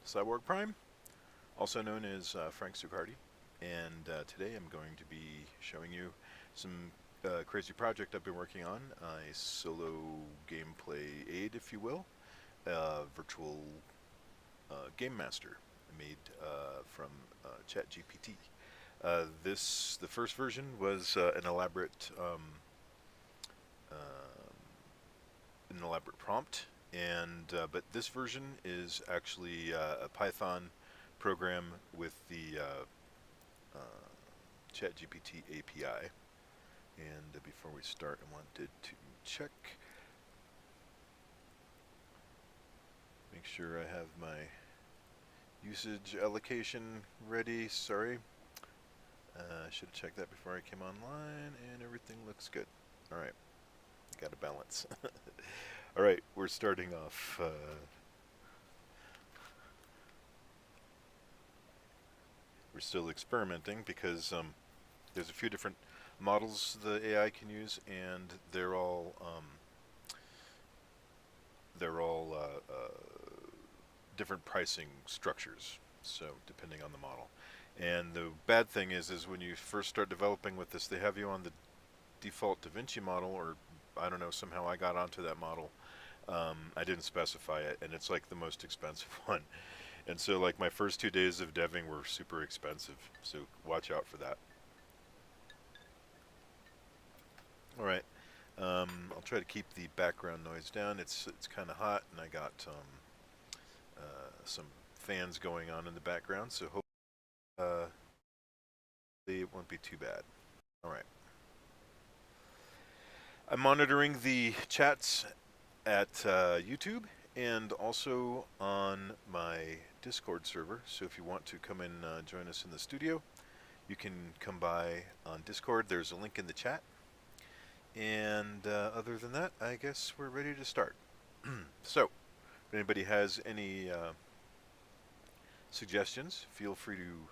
CyborgPrime, also known as Frank Succardi, and today I'm going to be showing you some crazy project I've been working on, a solo gameplay aid, if you will, virtual game master made from ChatGPT. The first version was an elaborate prompt, and but this version is actually a Python program with the ChatGPT API. And before we start, I wanted to check, make sure I have my usage allocation ready. Sorry, I should have checked that before I came online, and everything looks good. All right, got to balance. All right, we're starting off. We're still experimenting because there's a few different models the AI can use, and they're all different pricing structures. So depending on the model, and the bad thing is when you first start developing with this, they have you on the default DaVinci model, or I don't know, somehow I got onto that model. I didn't specify it, and it's like the most expensive one. And so like my first 2 days of deving were super expensive, so watch out for that. All right, I'll try to keep the background noise down. It's kind of hot, and I got some fans going on in the background, so hopefully it won't be too bad. All right. I'm monitoring the chats at YouTube and also on my Discord server. So if you want to come and join us in the studio, you can come by on Discord. There's a link in the chat. And other than that, I guess we're ready to start. So, if anybody has any suggestions, feel free to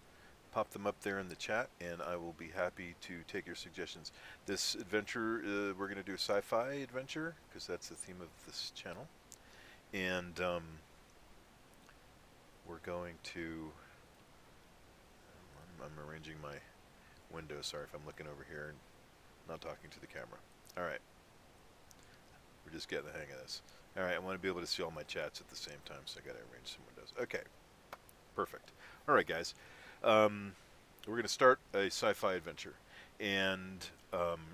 pop them up there in the chat, and I will be happy to take your suggestions. This adventure, we're going to do a sci-fi adventure, because that's the theme of this channel. And we're going to... I'm arranging my window. Sorry if I'm looking over here and not talking to the camera. All right. We're just getting the hang of this. All right, I want to be able to see all my chats at the same time, so I got to arrange some windows. Okay, perfect. All right, guys. We're going to start a sci-fi adventure, and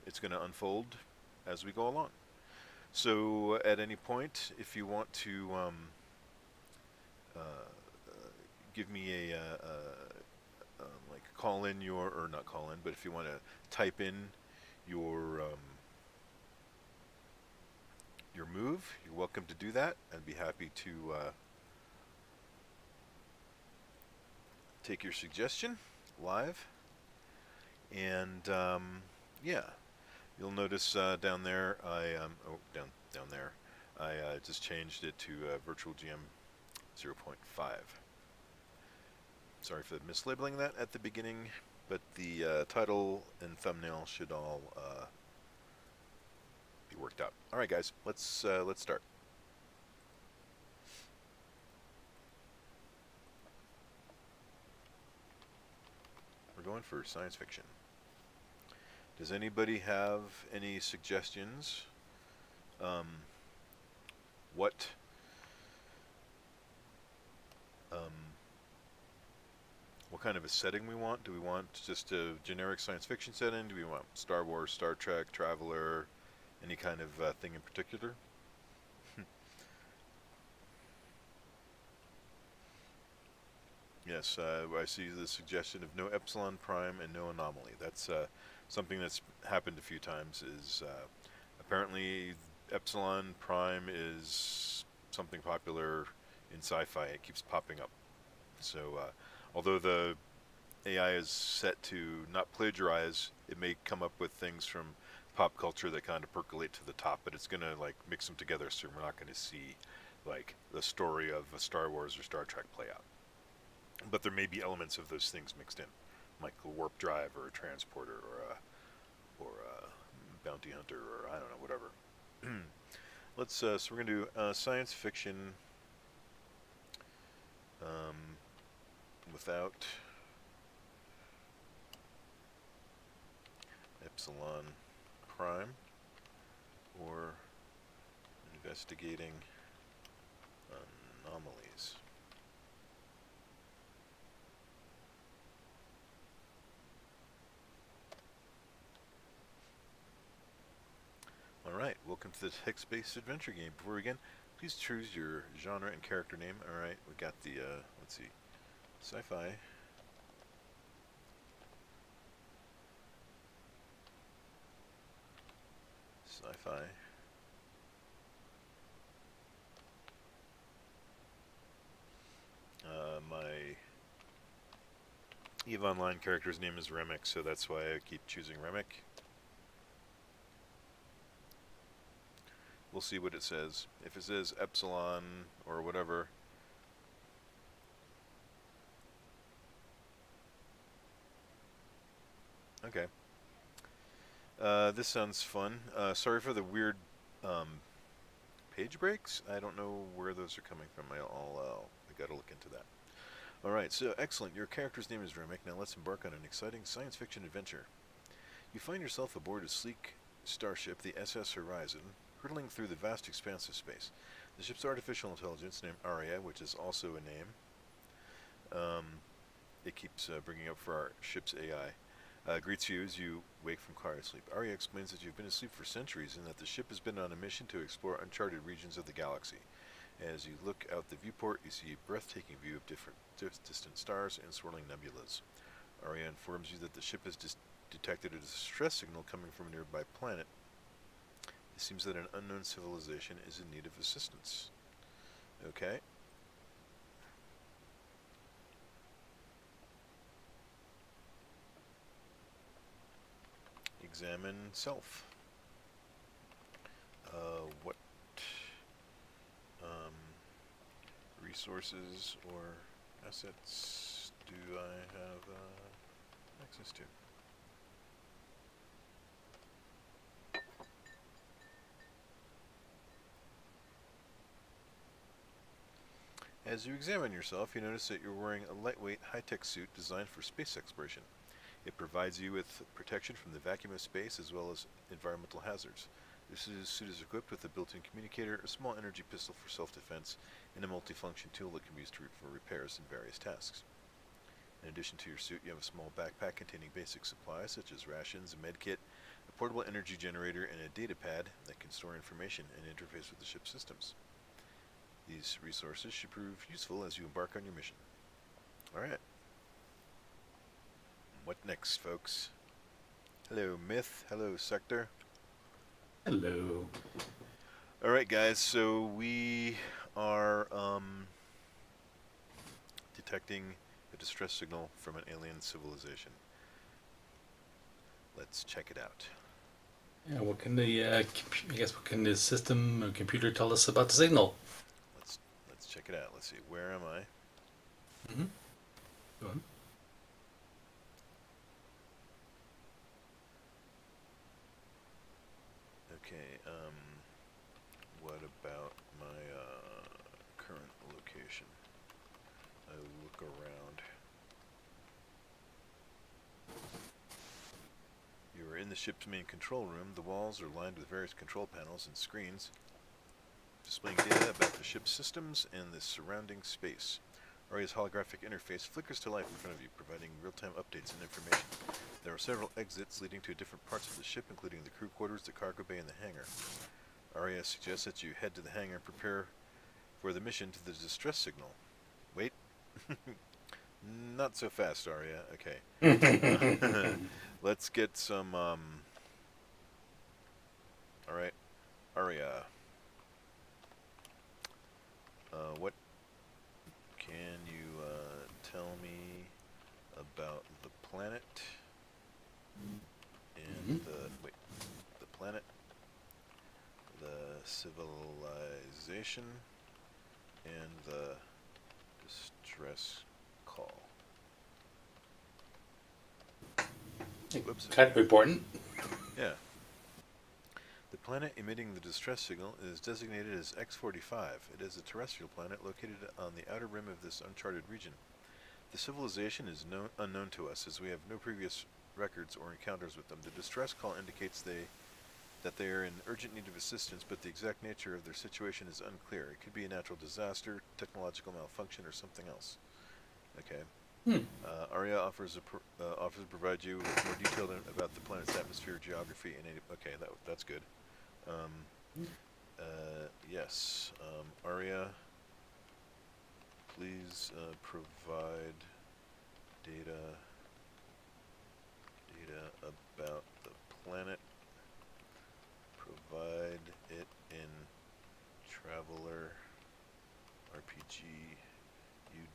it's going to unfold as we go along. So at any point, if you want to give me a like call in your, or not call in, but if you want to type in your move, you're welcome to do that. I'd be happy to take your suggestion live. And yeah, you'll notice down there down there I just changed it to virtual GM 0.5. Sorry for mislabeling that at the beginning, but the title and thumbnail should all be worked out. All right, guys, let's start. We're going for science fiction. Does anybody have any suggestions? What kind of a setting we want? Do we want just a generic science fiction setting? Do we want Star Wars, Star Trek, Traveler, any kind of thing in particular? Yes, I see the suggestion of no Epsilon Prime and no Anomaly. That's something that's happened a few times. Is apparently Epsilon Prime is something popular in sci-fi. It keeps popping up. So although the AI is set to not plagiarize, it may come up with things from pop culture that kind of percolate to the top, but it's going to like mix them together, so we're not going to see like the story of a Star Wars or Star Trek play out. But there may be elements of those things mixed in, like a warp drive or a transporter or a bounty hunter, or I don't know, whatever. Let's so we're going to do science fiction without Epsilon Prime or investigating anomalies. Alright, welcome to the text-based adventure game. Before we begin, please choose your genre and character name. Alright, we got the, let's see, sci-fi. Sci-fi. My EVE Online character's name is Remick, so that's why I keep choosing Remick. We'll see what it says. If it says Epsilon or whatever, okay. This sounds fun. Sorry for the weird page breaks. I don't know where those are coming from. I gotta look into that. Alright, so excellent. Your character's name is Remick. Now let's embark on an exciting science fiction adventure. You find yourself aboard a sleek starship, the SS Horizon, hurtling through the vast expanse of space. The ship's artificial intelligence, named Aria, which is also a name, it keeps bringing up for our ship's AI, greets you as you wake from cryosleep. Aria explains that you've been asleep for centuries and that the ship has been on a mission to explore uncharted regions of the galaxy. As you look out the viewport, you see a breathtaking view of distant stars and swirling nebulas. Aria informs you that the ship has detected a distress signal coming from a nearby planet. It seems that an unknown civilization is in need of assistance. Okay. Examine self. What resources or assets do I have access to? As you examine yourself, you notice that you're wearing a lightweight, high-tech suit designed for space exploration. It provides you with protection from the vacuum of space as well as environmental hazards. This suit is equipped with a built-in communicator, a small energy pistol for self-defense, and a multifunction tool that can be used for repairs and various tasks. In addition to your suit, you have a small backpack containing basic supplies such as rations, a med kit, a portable energy generator, and a data pad that can store information and interface with the ship's systems. These resources should prove useful as you embark on your mission. Alright. What next, folks? Hello, Myth. Hello, Sector. Hello. Alright, guys, so we are detecting a distress signal from an alien civilization. Let's check it out. Yeah, what can the what can the system or computer tell us about the signal? Let's check it out. Let's see. Where am I? Mm-hmm. Go on. Okay, what about my current location? I look around. You are in the ship's main control room. The walls are lined with various control panels and screens displaying data about the ship's systems and the surrounding space. Aria's holographic interface flickers to life in front of you, providing real-time updates and information. There are several exits leading to different parts of the ship, including the crew quarters, the cargo bay, and the hangar. Aria suggests that you head to the hangar and prepare for the mission to the distress signal. Wait. Not so fast, Aria. Okay. Let's get some, Alright. Aria. What can you tell me about the planet and the planet, the civilization, and the distress call? Whoops. Kind of important. Yeah. The planet emitting the distress signal is designated as X45. It is a terrestrial planet located on the outer rim of this uncharted region. The civilization is unknown to us, as we have no previous records or encounters with them. The distress call indicates that they are in urgent need of assistance, but the exact nature of their situation is unclear. It could be a natural disaster, technological malfunction, or something else. Okay. Arya offers to provide you with more detail about the planet's atmosphere, geography, and okay, that's good. Yes. Arya, please provide data about the planet. Provide it in Traveler RPG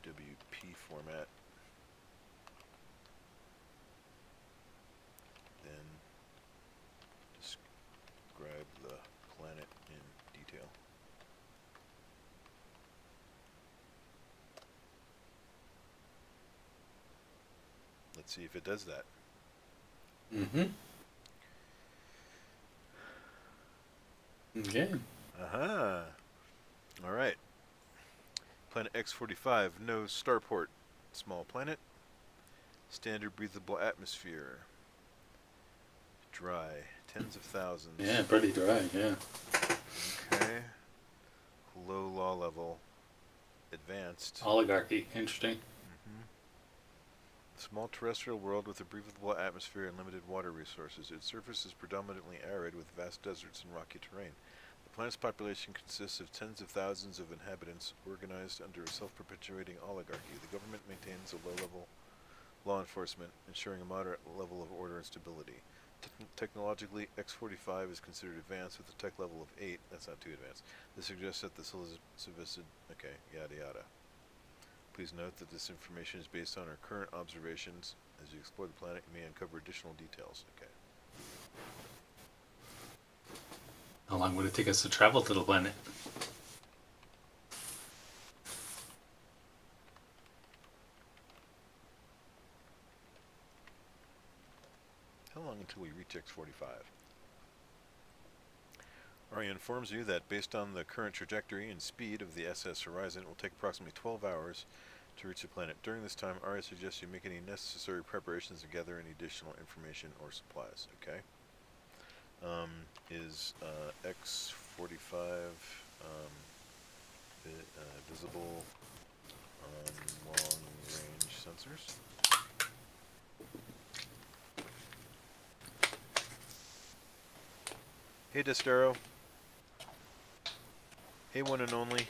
UWP format. Then describe the planet in detail. Let's see if it does that. Okay. Aha. All right. Planet X45, no starport. Small planet. Standard breathable atmosphere. Dry. Tens of thousands. Yeah, pretty dry, yeah. Okay. Low law level. Advanced. Oligarchy, interesting. Small terrestrial world with a breathable atmosphere and limited water resources. Its surface is predominantly arid with vast deserts and rocky terrain. The planet's population consists of tens of thousands of inhabitants organized under a self-perpetuating oligarchy. The government maintains a low-level law enforcement, ensuring a moderate level of order and stability. Technologically, X45 is considered advanced with a tech level of 8. That's not too advanced. This suggests that the okay, yada yada. Please note that this information is based on our current observations. As you explore the planet, you may uncover additional details. Okay. How long would it take us to travel to the planet? How long until we reach X45? Arya informs you that based on the current trajectory and speed of the SS Horizon, it will take approximately 12 hours to reach the planet. During this time, Arya suggests you make any necessary preparations to gather any additional information or supplies. Okay. Is X45 visible on long-range sensors? Hey, Destero. Hey, one and only.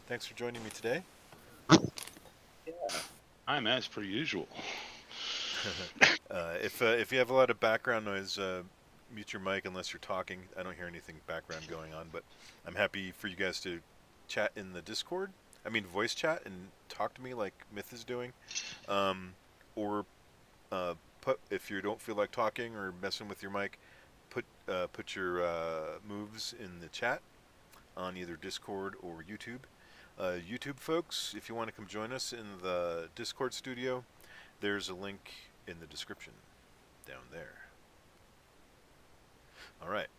Thanks for joining me today. I'm as per usual. If you have a lot of background noise, mute your mic unless you're talking. I don't hear anything background going on, but I'm happy for you guys to chat in the Discord. I mean, voice chat and talk to me like Myth is doing, or if you don't feel like talking or messing with your mic, put your moves in the chat on either Discord or YouTube. YouTube folks, if you want to come join us in the Discord studio, there's a link in the description down there. All right.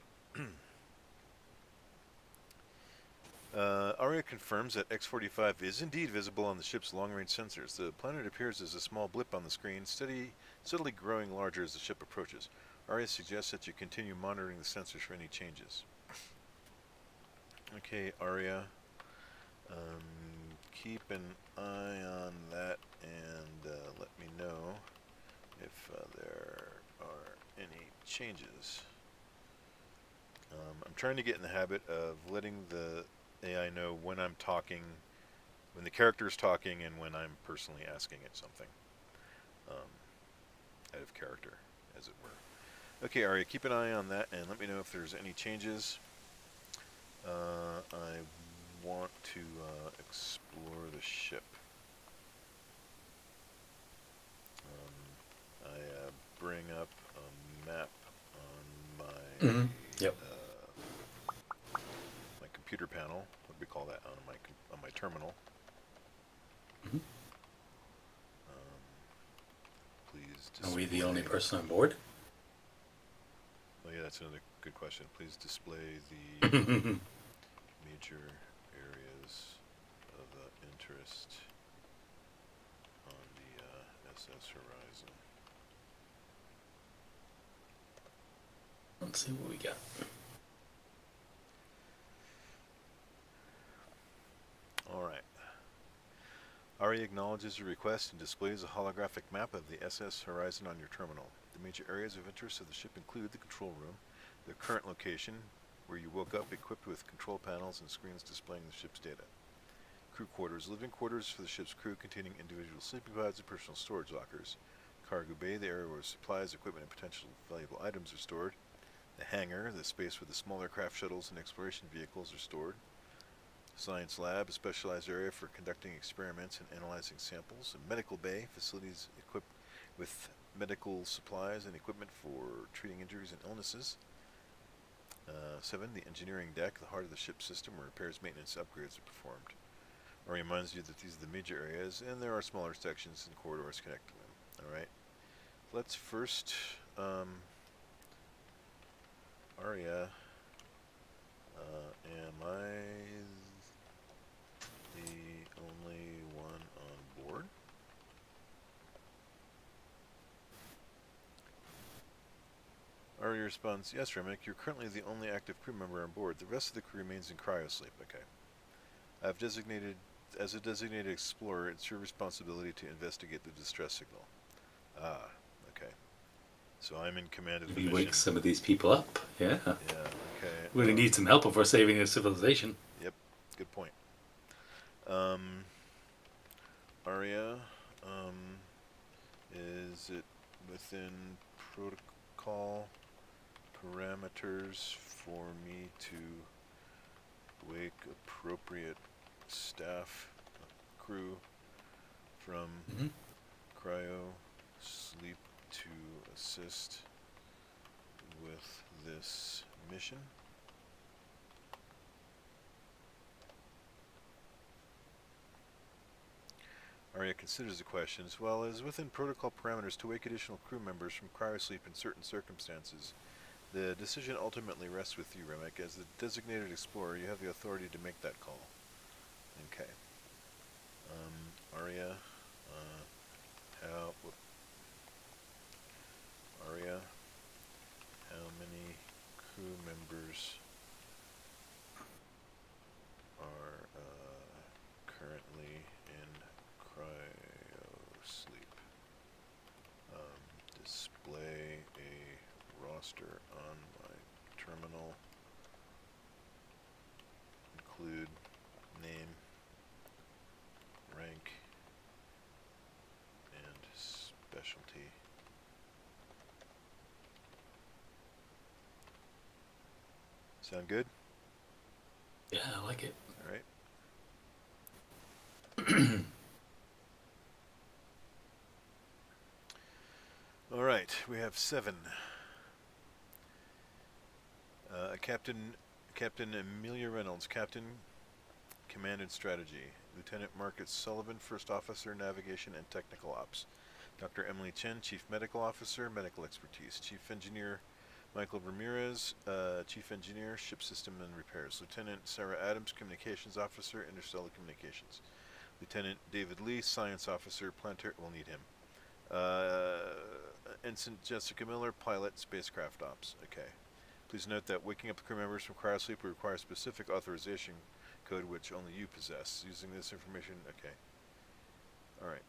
Arya confirms that X45 is indeed visible on the ship's long-range sensors. The planet appears as a small blip on the screen, steadily growing larger as the ship approaches. Arya suggests that you continue monitoring the sensors for any changes. Okay, Arya. Keep an eye on that and let me know if there are any changes. I'm trying to get in the habit of letting the AI know when I'm talking, when the character is talking, and when I'm personally asking it something. Out of character, as it were. Okay, Arya, keep an eye on that and let me know if there's any changes. I want to explore the ship. I bring up a map on my Yep. my computer panel. What do we call that on my terminal? Please. Are we the only person on board? Oh yeah, that's another good question. Please display the major areas of interest on the SS horizon. Let's see what we got. All right. ARIA acknowledges your request and displays a holographic map of the SS horizon on your terminal. The major areas of interest of the ship include the control room, the current location, where you woke up equipped with control panels and screens displaying the ship's data. Crew quarters, living quarters for the ship's crew containing individual sleeping pods and personal storage lockers. Cargo bay, the area where supplies, equipment, and potential valuable items are stored. The hangar, the space where the smaller craft shuttles and exploration vehicles are stored. Science lab, a specialized area for conducting experiments and analyzing samples. A medical bay, facilities equipped with medical supplies and equipment for treating injuries and illnesses. 7, the engineering deck, the heart of the ship's system where repairs, maintenance, upgrades are performed. ARIA reminds you that these are the major areas, and there are smaller sections and corridors connecting them. Alright, let's first, ARIA, am I the only one on board? ARIA responds, yes, Remick, you're currently the only active crew member on board. The rest of the crew remains in cryosleep. Okay. As a designated explorer, it's your responsibility to investigate the distress signal. Ah, okay. So I'm in command of the Maybe mission. wake some of these people up. Yeah. Yeah, okay. We really need some help before saving a civilization. Yep, good point. ARIA, is it within protocol parameters for me to wake appropriate staff, crew from cryo sleep to assist with this mission? ARIA considers the question. As well as within protocol parameters to wake additional crew members from cryosleep in certain circumstances. The decision ultimately rests with you, Remick. As the designated explorer, you have the authority to make that call. Okay. ARIA, ARIA, how many crew members are currently in cryosleep? Display a roster on my terminal. Include name, rank, and specialty. Sound good? Yeah, I like it. Alright. Alright, we have 7. Captain Amelia Reynolds, Captain, Command and Strategy. Lieutenant Marcus Sullivan, First Officer, Navigation and Technical Ops. Dr. Emily Chen, Chief Medical Officer, Medical Expertise. Chief Engineer Michael Ramirez, Chief Engineer, Ship System and Repairs. Lieutenant Sarah Adams, Communications Officer, Interstellar Communications. Lieutenant David Lee, Science Officer, Planetary, we'll need him. Ensign Jessica Miller, Pilot, Spacecraft Ops. Okay. Please note that waking up the crew members from cryosleep will require specific authorization code which only you possess. Using this information, okay. Alright.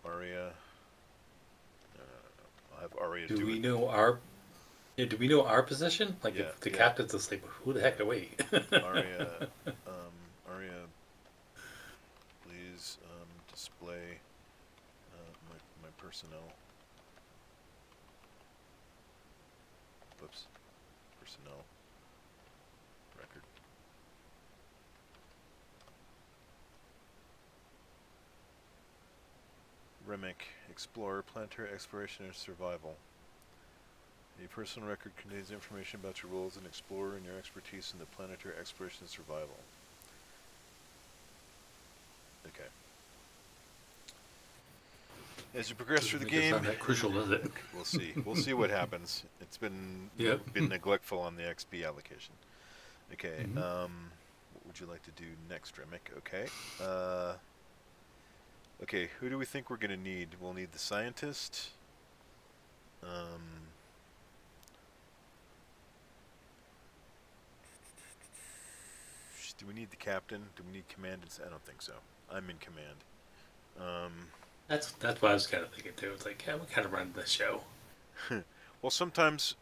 ARIA. I'll have ARIA do we it. know our? Yeah, do we know our position? Like, Yeah, if the yeah. captain's asleep, who the heck are we? ARIA, ARIA, please display my personnel. Whoops. Personnel record. Remick, Explorer, Planetary Exploration and Survival. A personal record contains information about your role as an explorer and your expertise in the planetary exploration and survival. Okay. As you progress through the Doesn't make it game, sound that crucial, does it? we'll see. We'll see what happens. It's been Yep. been neglectful on the XP allocation. Okay. Mhm. What would you like to do next, Remick? Okay. Okay. Who do we think we're gonna need? We'll need the scientist. Do we need the captain? Do we need command? I don't think so. I'm in command. That's what I was kind of thinking too. It's like, yeah, we kind of run the show. Well, sometimes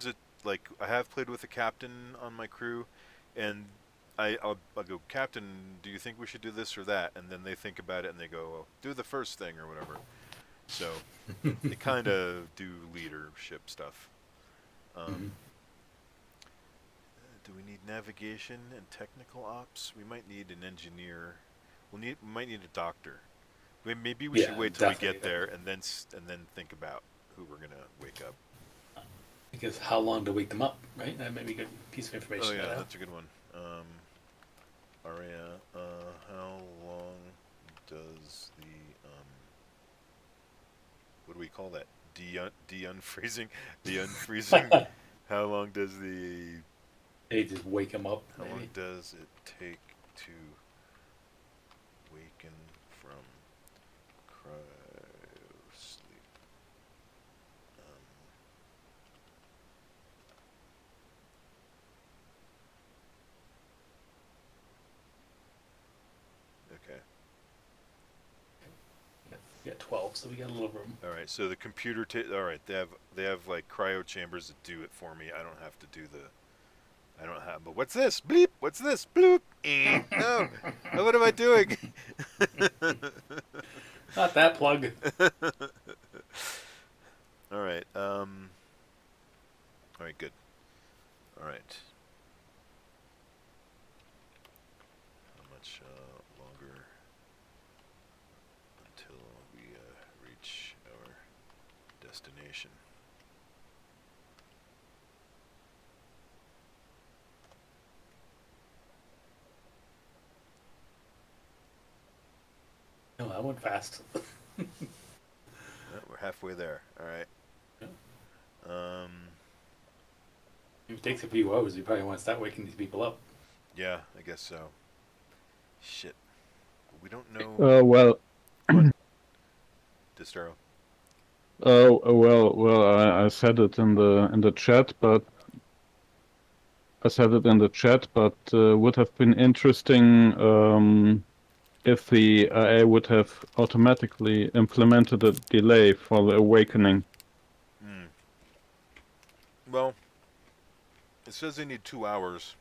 it like I have played with a captain on my crew, and I'll go, Captain, do you think we should do this or that? And then they think about it and they go, well, do the first thing or whatever. So they kind of do leadership stuff. Mhm. Do we need navigation and technical ops? We might need an engineer. We might need a doctor. Maybe we should Yeah, wait till we definitely. get there and then think about who we're gonna wake up. Because how long to wake them up, right? That may be a good piece of Oh information to yeah, know. that's a good one. Aria, how long does the what do we call that? De-unfreezing? The unfreezing? How long does the They just wake them up, how long maybe. does it take to waken from cryosleep? Okay. We got 12, so we got a little room. All right. So the computer. All right. They have like cryo chambers that do it for me. I don't have to do the. I don't have. But what's this? Bleep. What's this? Bloop. No. What am I doing? Not that plug. All right. All right. Good. All right. How much longer until we reach our destination? No, I went fast. We're halfway there. All right. If it takes a few hours, you probably want to start waking these people up. Yeah, I guess so. Shit. We don't know. Well, Go on, Distro. I said it in the chat, but would have been interesting if the AI would have automatically implemented a delay for the awakening. Well, it says they need 2 hours.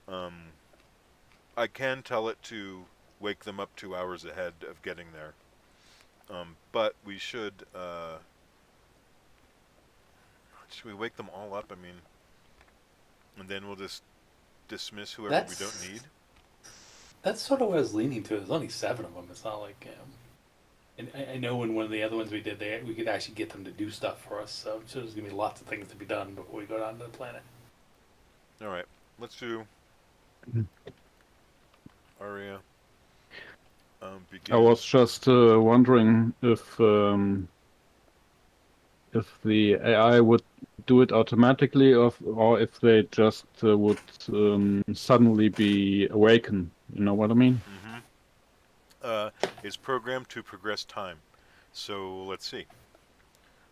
I can tell it to wake them up 2 hours ahead of getting there. But we should we wake them all up? I mean, and then we'll just dismiss whoever we don't need. That's sort of what I was leaning to. There's only 7 of them. It's not like. And I know in one of the other ones we did, we could actually get them to do stuff for us. So there's going to be lots of things to be done before we go down to the planet. All right, let's do Aria. Begin. I was just wondering if the AI would do it automatically, or if they just would suddenly be awakened. You know what I mean? It's programmed to progress time. So let's see.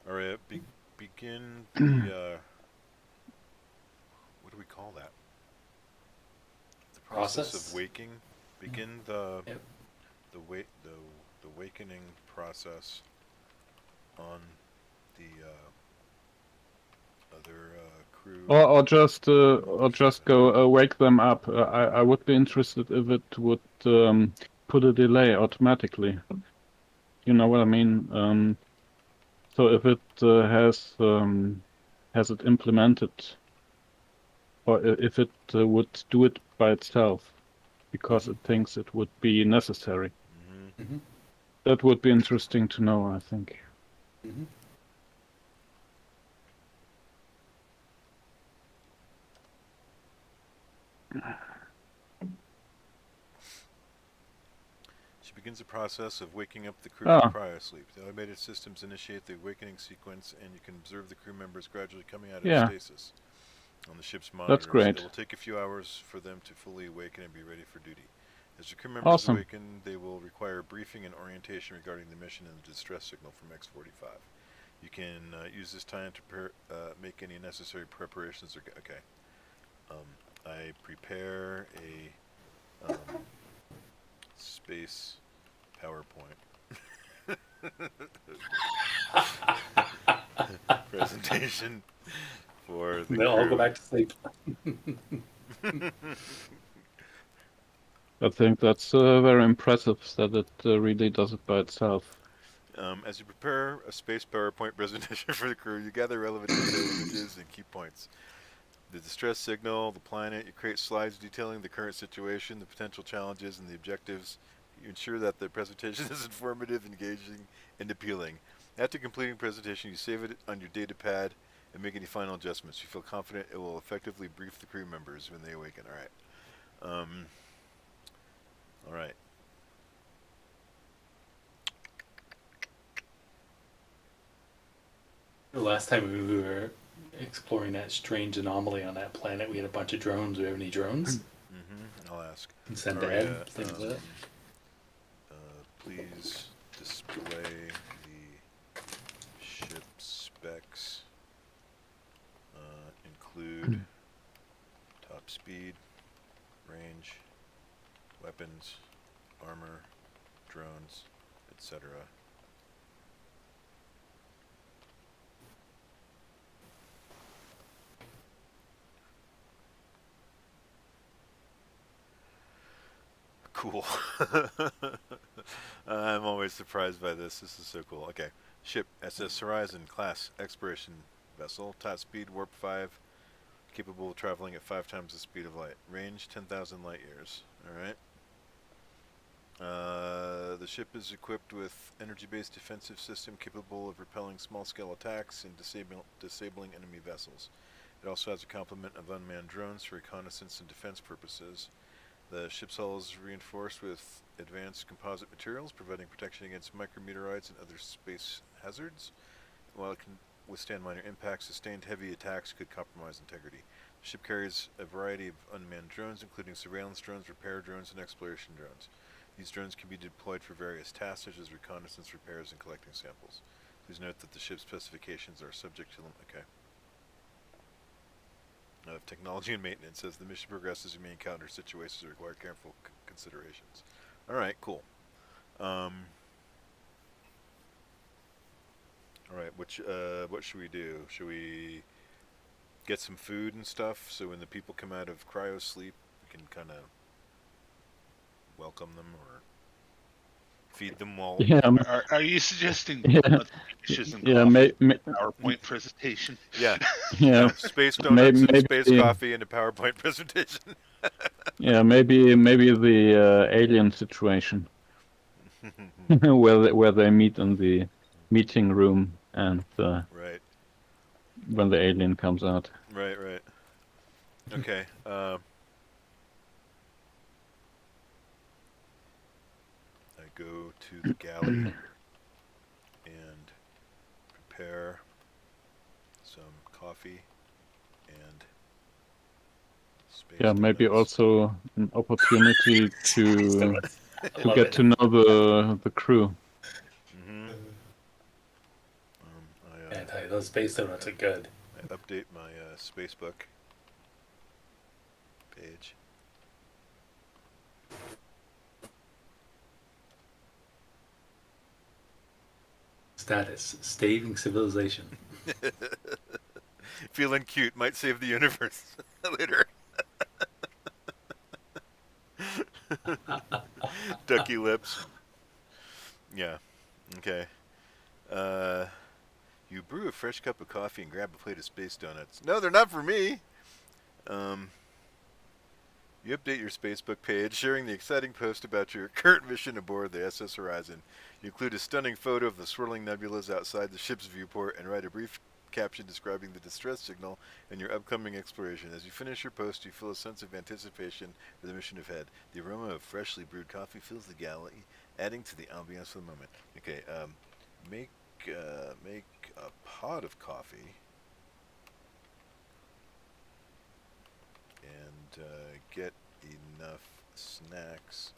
Aria, begin the what do we call that? The process of waking. Begin the awakening process on the other crew. Or just go wake them up. I would be interested if it would put a delay automatically. You know what I mean? So if it has it implemented, or if it would do it by itself, because it thinks it would be necessary. Mm-hmm. That would be interesting to know, I think. Mm-hmm. Should begins the process of waking up the crew Ah. from cryosleep. The automated systems initiate the awakening sequence, and you can observe the crew members gradually coming out of Yeah. stasis on the ship's monitors. That's great. It will take a few hours for them to fully awaken and be ready for duty. As the crew members Awesome. awaken, they will require briefing and orientation regarding the mission and the distress signal from X-45. You can use this time to make any necessary preparations. Okay. I prepare a space PowerPoint presentation for the They'll all crew. go back to sleep. I think that's very impressive that it really does it by itself. As you prepare a space PowerPoint presentation for the crew, you gather relevant detailed images and key points. The distress signal, the planet, you create slides detailing the current situation, the potential challenges, and the objectives. You ensure that the presentation is informative, engaging, and appealing. After completing the presentation, you save it on your data pad and make any final adjustments. You feel confident it will effectively brief the crew members when they awaken. All right. The last time we were exploring that strange anomaly on that planet, we had a bunch of drones. Do we have any drones? I'll ask. And send to Are Ed, ya, things like that. Please display the ship specs. Include top speed, range, weapons, armor, drones, etc. Cool. I'm always surprised by this. This is so cool. Okay. Ship SS Horizon class exploration vessel. Top speed warp 5. Capable of traveling at 5 times the speed of light. Range 10,000 light years. Alright. The ship is equipped with energy-based defensive system capable of repelling small-scale attacks and disabling enemy vessels. It also has a complement of unmanned drones for reconnaissance and defense purposes. The ship's hull is reinforced with advanced composite materials, providing protection against micrometeorites and other space hazards. While it can withstand minor impacts, sustained heavy attacks could compromise integrity. The ship carries a variety of unmanned drones, including surveillance drones, repair drones, and exploration drones. These drones can be deployed for various tasks, such as reconnaissance, repairs, and collecting samples. Please note that the ship's specifications are subject to technology and maintenance. As the mission progresses, you may encounter situations that require careful considerations. All right, cool. All right, what should we do? Should we get some food and stuff so when the people come out of cryosleep, we can kind of welcome them or feed them while? Yeah, Are you suggesting Yeah. dishes and yeah, coffee may, PowerPoint presentation? Yeah, yeah, space donuts and space maybe- coffee and a PowerPoint presentation. yeah, maybe the alien situation where they meet in the meeting room and Right, when the alien comes out. right. Okay. I go to the galley and prepare some coffee and space Yeah, maybe donuts. also an opportunity to I love get it. to know the crew. Mm-hmm. Yeah, I tell you, those space donuts are good. I update my Spacebook page. Status: staving civilization. Feeling cute might save the universe later. Ducky lips. Yeah. Okay. You brew a fresh cup of coffee and grab a plate of space donuts. No, they're not for me. You update your Spacebook page, sharing the exciting post about your current mission aboard the SS Horizon. You include a stunning photo of the swirling nebulas outside the ship's viewport and write a brief caption describing the distress signal and your upcoming exploration. As you finish your post, you feel a sense of anticipation for the mission ahead. The aroma of freshly brewed coffee fills the galley, adding to the ambiance for the moment. Okay, make a pot of coffee and get enough snacks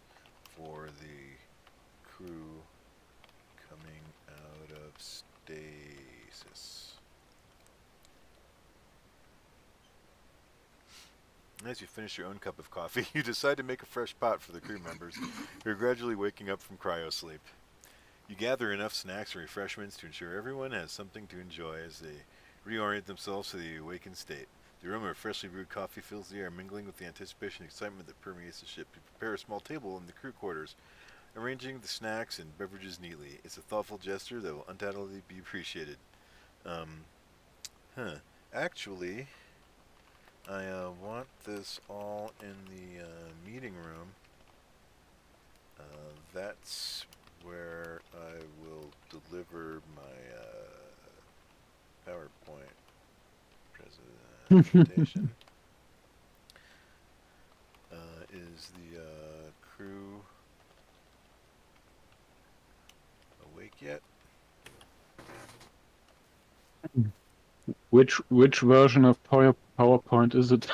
for the crew coming out of stasis. As you finish your own cup of coffee, you decide to make a fresh pot for the crew members who are gradually waking up from cryosleep. You gather enough snacks and refreshments to ensure everyone has something to enjoy as they reorient themselves to the awakened state. The aroma of freshly brewed coffee fills the air, mingling with the anticipation and excitement that permeates the ship. You prepare a small table in the crew quarters, arranging the snacks and beverages neatly. It's a thoughtful gesture that will undoubtedly be appreciated. Actually, I want this all in the meeting room. That's where I will deliver my PowerPoint presentation. Is the crew awake yet? Which version of PowerPoint is it?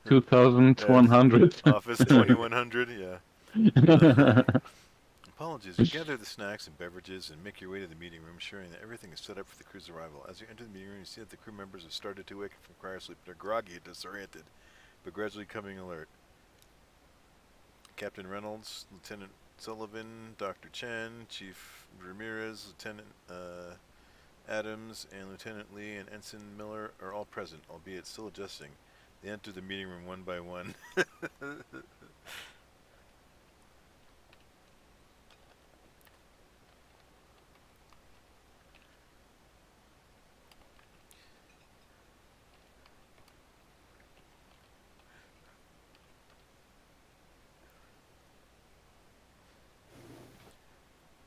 2100. Office 2100, yeah. Apologies. You gather the snacks and beverages and make your way to the meeting room, ensuring that everything is set up for the crew's arrival. As you enter the meeting room, you see that the crew members have started to awaken from cryosleep. They're groggy and disoriented, but gradually coming alert. Captain Reynolds, Lieutenant Sullivan, Dr. Chen, Chief Ramirez, Lieutenant Adams, and Lieutenant Lee and Ensign Miller are all present, albeit still adjusting. They enter the meeting room one by one.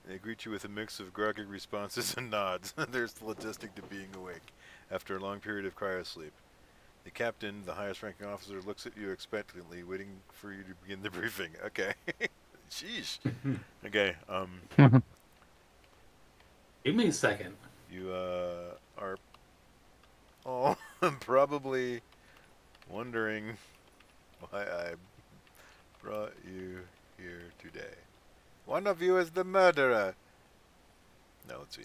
They greet you with a mix of groggy responses and nods. They're still adjusting to being awake after a long period of cryosleep. The captain, the highest ranking officer, looks at you expectantly, waiting for you to begin the briefing. Okay. Sheesh. Okay, Give me a second. you are all probably wondering why I brought you here today. One of you is the murderer. No, let's see.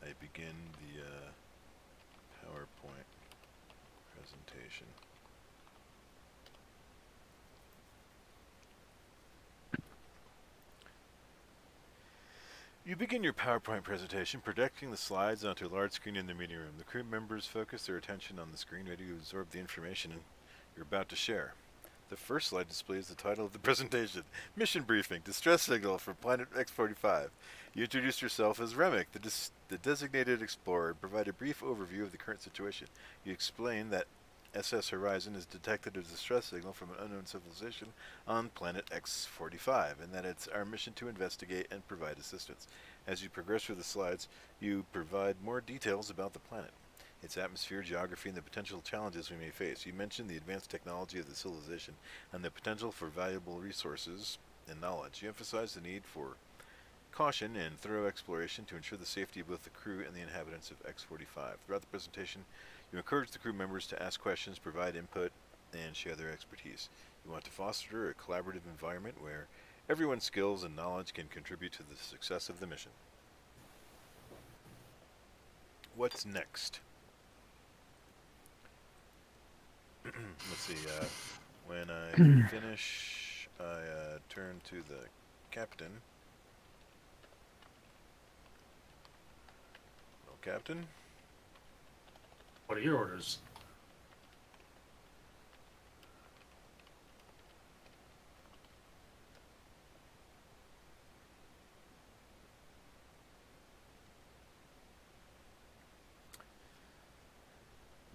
I begin the PowerPoint presentation. You begin your PowerPoint presentation, projecting the slides onto a large screen in the meeting room. The crew members focus their attention on the screen, ready to absorb the information you're about to share. The first slide displays the title of the presentation, Mission Briefing, Distress Signal for Planet X-45. You introduce yourself as Remick, the designated explorer, and provide a brief overview of the current situation. You explain that SS Horizon has detected a distress signal from an unknown civilization on planet X-45, and that it's our mission to investigate and provide assistance. As you progress through the slides, you provide more details about the planet, its atmosphere, geography, and the potential challenges we may face. You mention the advanced technology of the civilization and the potential for valuable resources and knowledge. You emphasize the need for caution and thorough exploration to ensure the safety of both the crew and the inhabitants of X-45. Throughout the presentation, you encourage the crew members to ask questions, provide input, and share their expertise. You want to foster a collaborative environment where everyone's skills and knowledge can contribute to the success of the mission. What's next? Let's see, when I finish, I turn to the captain. Hello, Captain. What are your orders?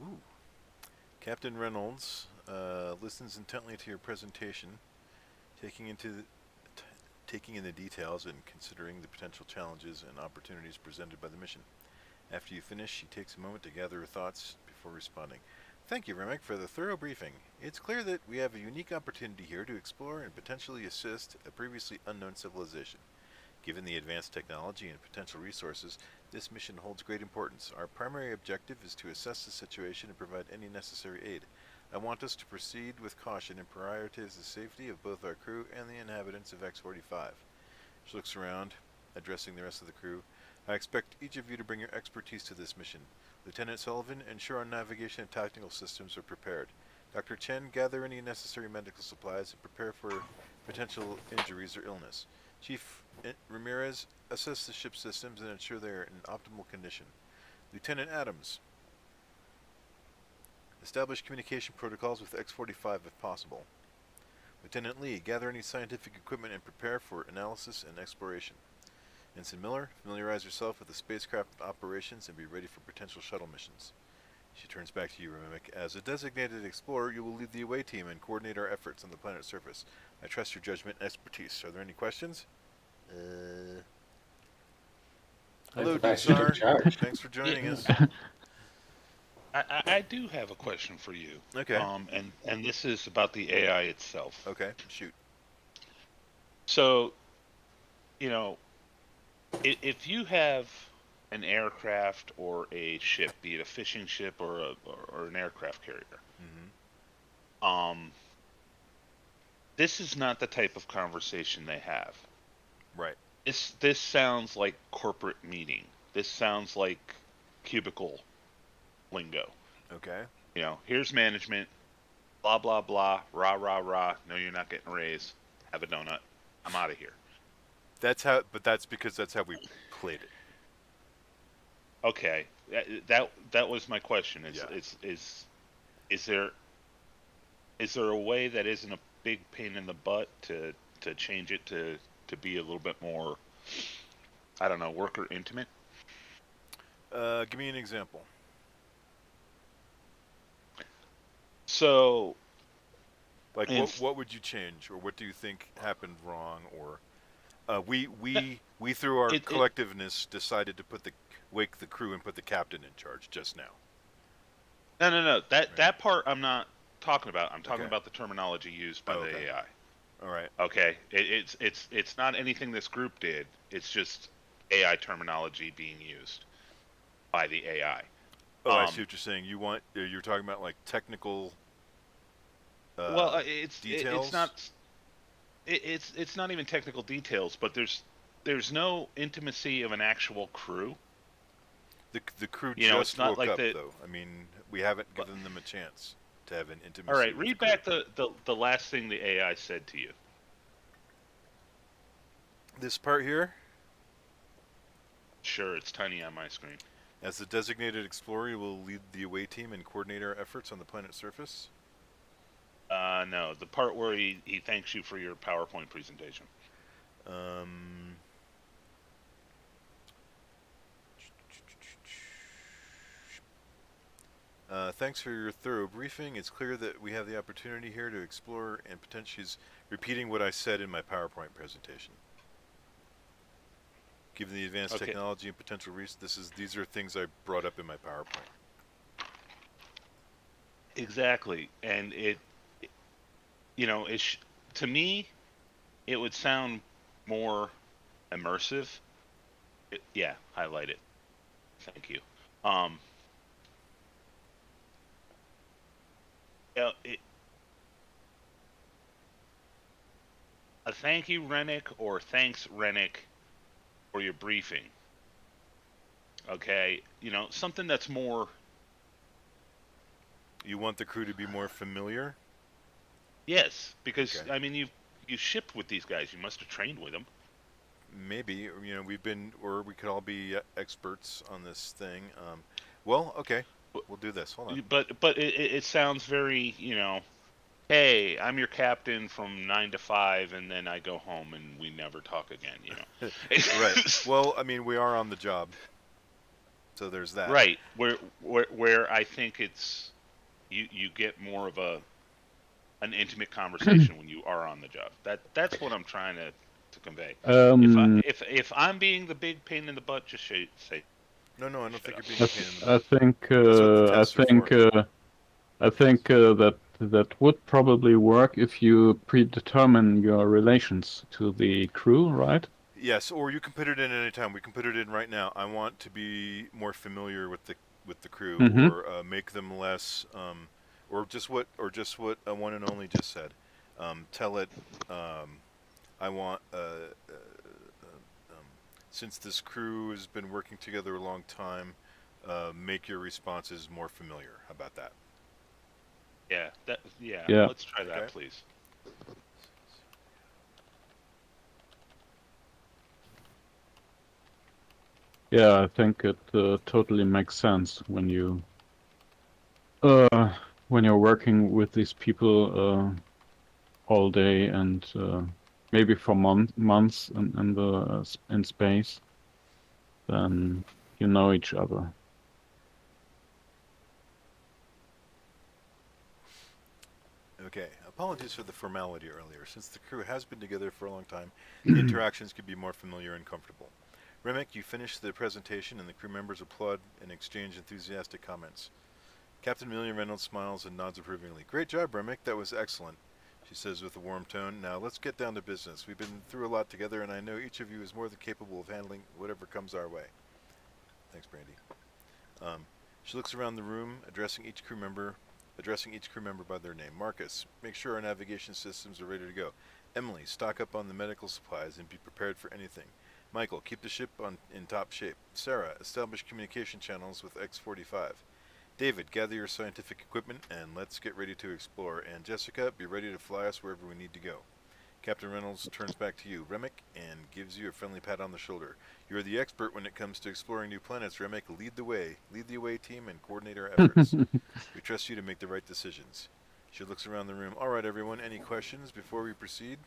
Ooh. Captain Reynolds listens intently to your presentation, taking in the details and considering the potential challenges and opportunities presented by the mission. After you finish, she takes a moment to gather her thoughts before responding. Thank you, Remick, for the thorough briefing. It's clear that we have a unique opportunity here to explore and potentially assist a previously unknown civilization. Given the advanced technology and potential resources, this mission holds great importance. Our primary objective is to assess the situation and provide any necessary aid. I want us to proceed with caution and prioritize the safety of both our crew and the inhabitants of X-45. She looks around, addressing the rest of the crew. I expect each of you to bring your expertise to this mission. Lieutenant Sullivan, ensure our navigation and tactical systems are prepared. Dr. Chen, gather any necessary medical supplies and prepare for potential injuries or illness. Chief Ramirez, assess the ship systems and ensure they are in optimal condition. Lieutenant Adams, establish communication protocols with X-45 if possible. Lieutenant Lee, gather any scientific equipment and prepare for analysis and exploration. Ensign Miller, familiarize yourself with the spacecraft operations and be ready for potential shuttle missions. She turns back to you, Remick. As a designated explorer, you will lead the away team and coordinate our efforts on the planet's surface. I trust your judgment and expertise. Are there any questions? Hello, That's the fact Dusar. she's in charge. Thanks for joining us. I do have a question for you. Okay. And this is about the AI itself. Okay, shoot. So, you know, if you have an aircraft or a ship, be it a fishing ship or an aircraft carrier, this is not the type of conversation they have. Right. This sounds like corporate meeting. This sounds like cubicle lingo. Okay. You know, here's management, blah blah blah, rah rah rah. No, you're not getting a raise. Have a donut. I'm out of here. That's how, but that's because that's how we played it. Okay, that was my question. Is there a way that isn't a big pain in the butt to change it to be a little bit more, I don't know, worker intimate? Give me an example. So, like, what would you change, or what do you think happened wrong, or we through our collectiveness decided to wake the crew and put the captain in charge just now. No. That part I'm not talking about. I'm talking about the terminology used by the AI. All right. Okay. It's not anything this group did. It's just AI terminology being used by the AI. Oh, I see what you're saying. You're talking about like technical. Details? It's not even technical details, but there's no intimacy of an actual crew. The crew it's not woke like up, though. I mean, we haven't given them a chance to have an intimacy. All right, with read the back crew. the last thing the AI said to you. This part here. Sure, it's tiny on my screen. As the designated explorer, you will lead the away team and coordinate our efforts on the planet's surface. No, the part where he thanks you for your PowerPoint presentation. Thanks for your thorough briefing. It's clear that we have the opportunity here to explore and potentially repeating what I said in my PowerPoint presentation. Given the advanced technology and potential these are things I brought up in my PowerPoint. Exactly, and to me, it would sound more immersive. Highlight it. Thank you. A thank you, Rennick, or thanks, Rennick, for your briefing. Okay, something that's more. You want the crew to be more familiar? Yes, because I mean, you shipped with these guys. You must have trained with them. Maybe we've been, or we could all be experts on this thing. Well, okay, we'll do this. Hold on. But it sounds very, hey, I'm your captain from 9 to 5, and then I go home and we never talk again. Right. Well, I mean, we are on the job, so there's that. Right. Where I think it's you get more of an intimate conversation when you are on the job. That's what I'm trying to convey. If I'm being the big pain in the butt, just say. No, I don't think you're being a pain in the butt. I think I think that would probably work if you predetermine your relations to the crew, right? Yes, or you can put it in any time. We can put it in right now. I want to be more familiar with the crew, Mm-hmm. or make them less, or just what one and only just said. Tell it. I want. Since this crew has been working together a long time, make your responses more familiar. How about that? Yeah. Let's try that, Okay. please. Yeah, I think it totally makes sense uh, when you're working with these people all day and maybe for months in space, then you know each other. Okay. Apologies for the formality earlier. Since the crew has been together for a long time, the interactions could be more familiar and comfortable. Remick, you finish the presentation, and the crew members applaud and exchange enthusiastic comments. Captain Amelia Reynolds smiles and nods approvingly. Great job, Remick. That was excellent, she says with a warm tone. Now let's get down to business. We've been through a lot together, and I know each of you is more than capable of handling whatever comes our way. Thanks, Brandy. She looks around the room, addressing each crew member by their name. Marcus, make sure our navigation systems are ready to go. Emily, stock up on the medical supplies and be prepared for anything. Michael, keep the ship in top shape. Sarah, establish communication channels with X-45. David, gather your scientific equipment and let's get ready to explore. And Jessica, be ready to fly us wherever we need to go. Captain Reynolds turns back to you, Remick, and gives you a friendly pat on the shoulder. You're the expert when it comes to exploring new planets, Remick. Lead the way. Lead the away team and coordinate our efforts. We trust you to make the right decisions. She looks around the room. All right, everyone, any questions before we proceed?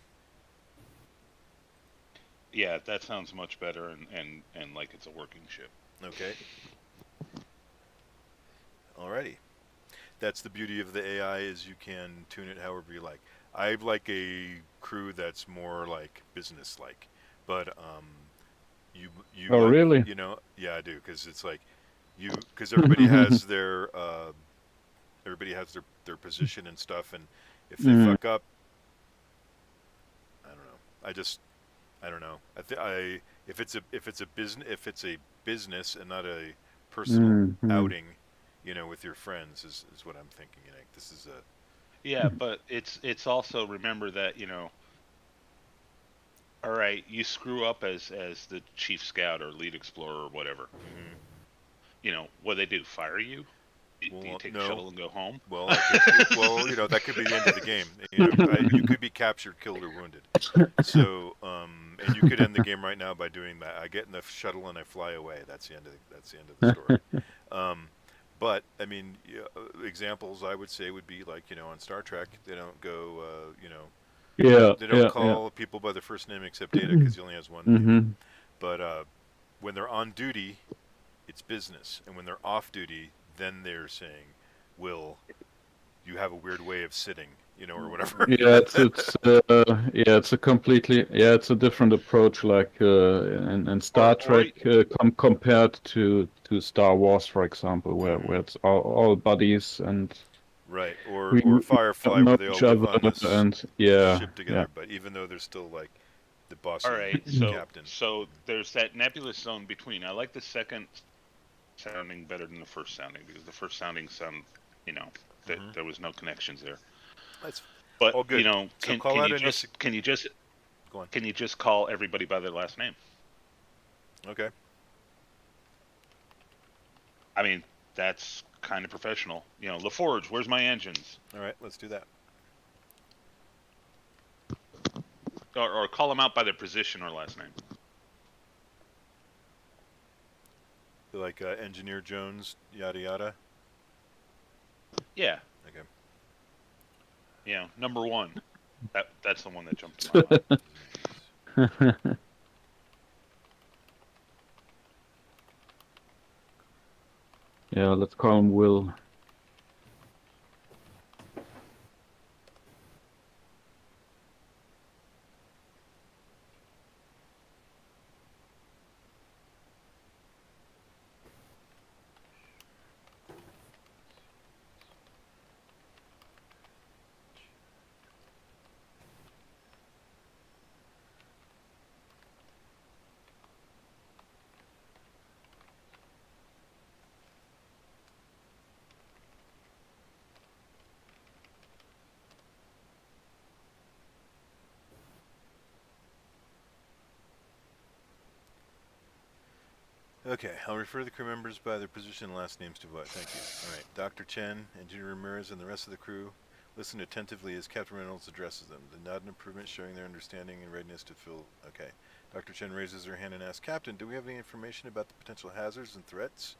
Yeah, that sounds much better and like it's a working ship. Okay. Alrighty. That's the beauty of the AI, is you can tune it however you like. I like a crew that's more like business-like, but you Oh, like, really? yeah, I do, because it's like because everybody has their position and stuff, and if they Mm, fuck up, I don't know. I don't know. If it's a business and not a personal mm. outing, with your friends is what I'm thinking. This is a Yeah, but it's also, remember that, all right, you screw up as the chief scout or lead explorer or whatever. mhm. What do they do? Fire you? Do you Well, take a no. shuttle and go home? Well, that could be the end of the game. You could be captured, killed, or wounded. So, and you could end the game right now by doing that. I get in the shuttle and I fly away. That's the end of the story. Um, but I mean, examples I would say would be like, on Star Trek, they don't go, Yeah, they don't yeah, yeah. call people by their first name except Data, because he only has one name. Mm-hmm. But when they're on duty, it's business, and when they're off duty, then they're saying, "Will, you have a weird way of sitting," or whatever. Yeah, it's a different approach, like in Star Or Trek compared to Star Wars, for example, where it's all buddies and Right, or we Firefly, know where they all each live other on this and yeah, ship yeah. together. But even though they're still like the all bossy right, so captain. there's that nebulous zone between. I like the second sounding better than the first sounding, because the first sounding that Hmm. there was no connections there. That's But all good. So call out any. Go on. can you just call everybody by their last name? Okay. I mean, that's kind of professional. LaForge, where's my engines? All right. Let's do that. Or call them out by their position or last name. Like Engineer Jones, yada yada. Yeah. Okay. Number one. That's the one that jumped to my mind. Yeah, let's call him Will. Okay, I'll refer the crew members by their position and last names to vote. Thank you. All right, Dr. Chen, Engineer Ramirez, and the rest of the crew listen attentively as Captain Reynolds addresses them. The nod and improvement showing their understanding and readiness to fill. Okay. Dr. Chen raises her hand and asks, Captain, do we have any information about the potential hazards and threats?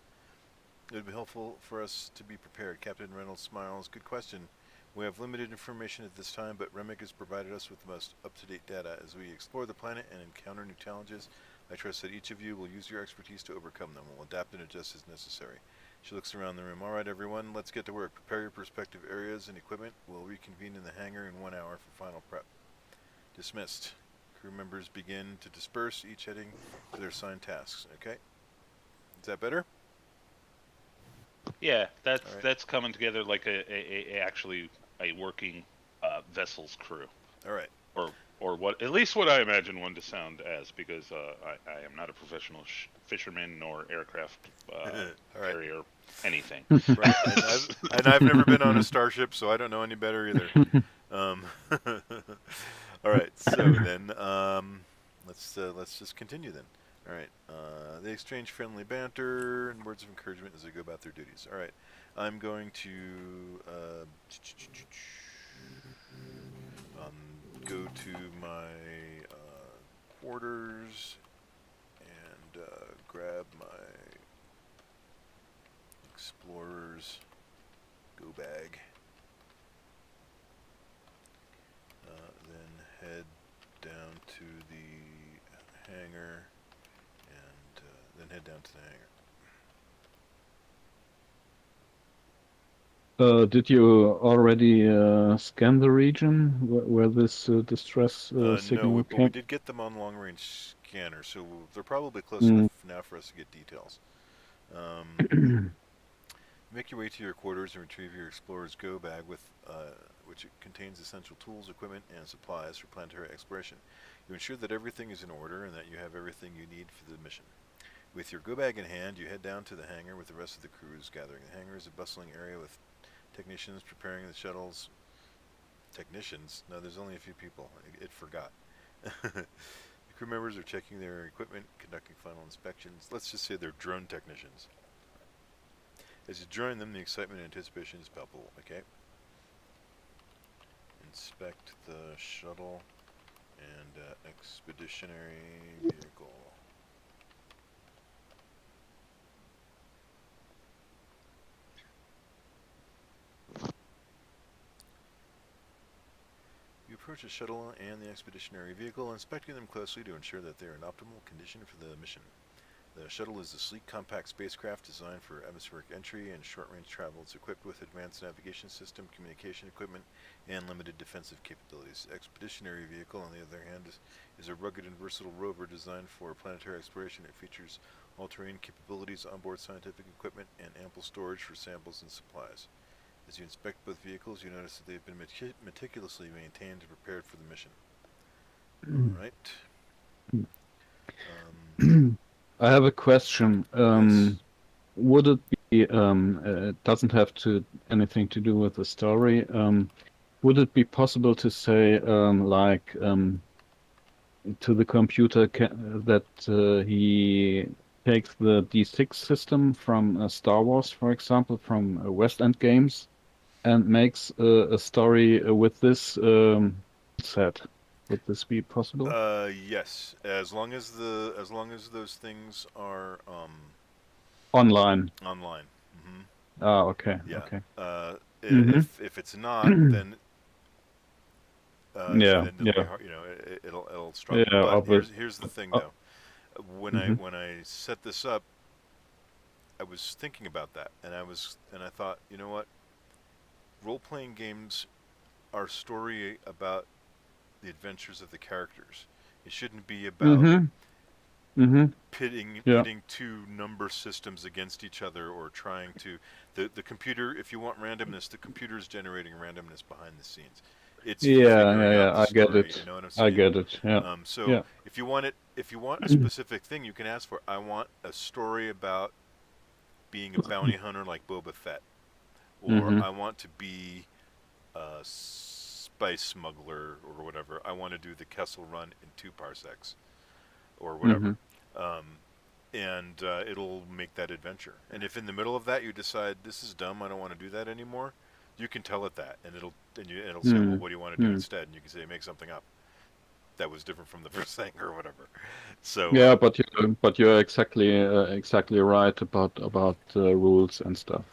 It would be helpful for us to be prepared. Captain Reynolds smiles. Good question. We have limited information at this time, but Remick has provided us with the most up-to-date data. As we explore the planet and encounter new challenges, I trust that each of you will use your expertise to overcome them. We'll adapt and adjust as necessary. She looks around the room. All right, everyone, let's get to work. Prepare your respective areas and equipment. We'll reconvene in the hangar in 1 hour for final prep. Dismissed. Crew members begin to disperse, each heading to their assigned tasks. Okay? Is that better? Yeah, Right. that's coming together like actually a working vessel's crew. All right. Or what? At least what I imagine one to sound as, because I am not a professional fisherman nor aircraft carrier, anything. Right. And I've never been on a starship, so I don't know any better either. All right. So then, let's just continue then. All right. They exchange friendly banter and words of encouragement as they go about their duties. All right. I'm going to go to my quarters and grab my explorer's go bag. Then head down to the hangar and then head down to the hangar. Did you already scan the region where this distress signal No, but came? we did get them on long-range scanner, so they're probably close enough now for us to get details. Make your way to your quarters and retrieve your explorer's go bag, with which contains essential tools, equipment, and supplies for planetary exploration. You ensure that everything is in order and that you have everything you need for the mission. With your go bag in hand, you head down to the hangar with the rest of the crews gathering. The hangar is a bustling area with technicians preparing the shuttles. Technicians? No, there's only a few people. It forgot. The crew members are checking their equipment, conducting final inspections. Let's just say they're drone technicians. As you join them, the excitement and anticipation is palpable. Okay. Inspect the shuttle and expeditionary vehicle. You approach the shuttle and the expeditionary vehicle, inspecting them closely to ensure that they are in optimal condition for the mission. The shuttle is a sleek, compact spacecraft designed for atmospheric entry and short-range travel. It's equipped with advanced navigation system, communication equipment, and limited defensive capabilities. The expeditionary vehicle, on the other hand, is a rugged and versatile rover designed for planetary exploration. It features all-terrain capabilities, onboard scientific equipment, and ample storage for samples and supplies. As you inspect both vehicles, you notice that they've been meticulously maintained and prepared for the mission. All right. I have a question. Yes. Would it be, it doesn't have anything to do with the story. Would it be possible to say, to the computer that he takes the D6 system from Star Wars, for example, from West End Games, and makes a story with this set? Would this be possible? Yes, as long as those things are Online. online. Mm-hmm. Ah, okay. Yeah. Okay. If it's not, then Yeah. then it'll Yeah. be hard, it'll struggle. Yeah. But here's the thing, though. When Mhm. I set this up, I was thinking about that, and I thought, you know what? Role-playing games are a story about the adventures of the characters. It shouldn't be about pitting Yeah. two number systems against each other, or trying to the computer. If you want randomness, the computer is generating randomness behind the scenes. It's figuring out the I get story. it. You know what I'm I saying? get it. Yeah. So Yeah. if you want a specific thing, you can ask for. I want a story about being a bounty hunter like Boba Fett, or I want to be a spice smuggler or whatever. I want to do the Kessel Run in 2 parsecs, or whatever. and it'll make that adventure. And if in the middle of that you decide this is dumb, I don't want to do that anymore, you can tell it that, and it'll say, well, what do you want to do instead? And you can say, make something up that was different from the first thing or whatever. So Yeah, but you're exactly right about rules and stuff.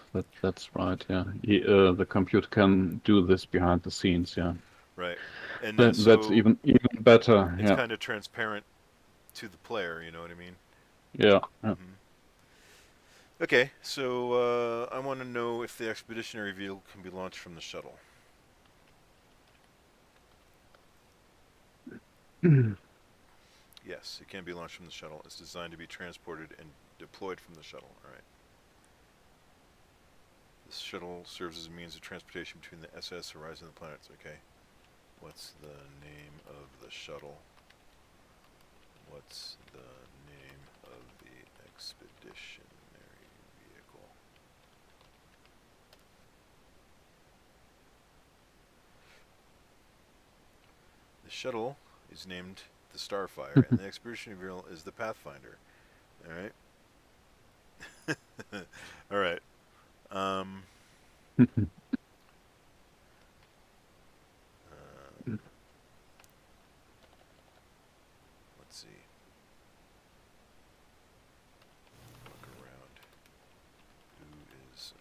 That's right. Yeah, the computer can do this behind the scenes. Yeah, right, and that's so even better. it's Yeah, kind of transparent to the player. You know what I mean? yeah. Yeah. Okay, so I want to know if the expeditionary vehicle can be launched from the shuttle. Yes, it can be launched from the shuttle. It's designed to be transported and deployed from the shuttle. All right. This shuttle serves as a means of transportation between the SS, Horizon, and the planets. Okay. What's the name of the shuttle? What's the name of the expeditionary vehicle? The shuttle is named the Starfire, and the expeditionary vehicle is the Pathfinder. All right. All right. Let's see. Look around. Who is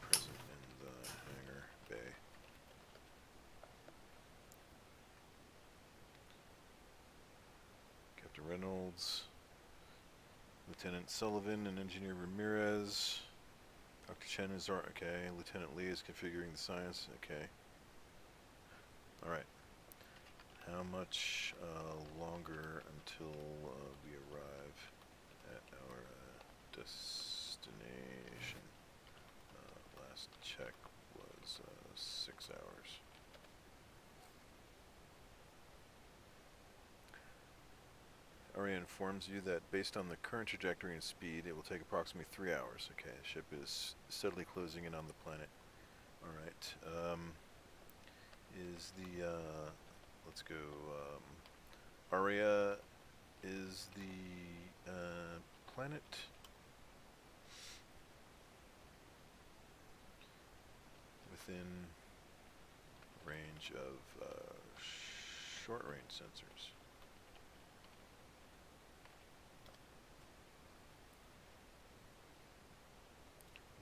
present in the hangar bay? Captain Reynolds, Lieutenant Sullivan, and Engineer Ramirez. Dr. Chen is okay. Lieutenant Lee is configuring the science. Okay. All right. How much longer until we arrive at our destination? Last check was 6 hours. Aria informs you that based on the current trajectory and speed, it will take approximately 3 hours. Okay, the ship is steadily closing in on the planet. All right. Is the let's go. Aria is the planet within range of short-range sensors.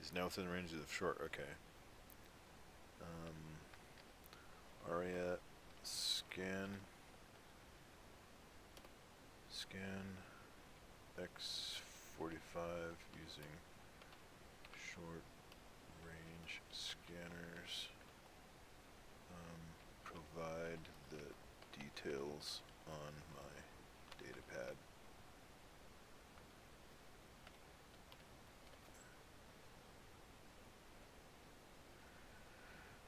Is now within range of short. Okay. Aria scan X45 using short range scanners. Provide the details on my data pad.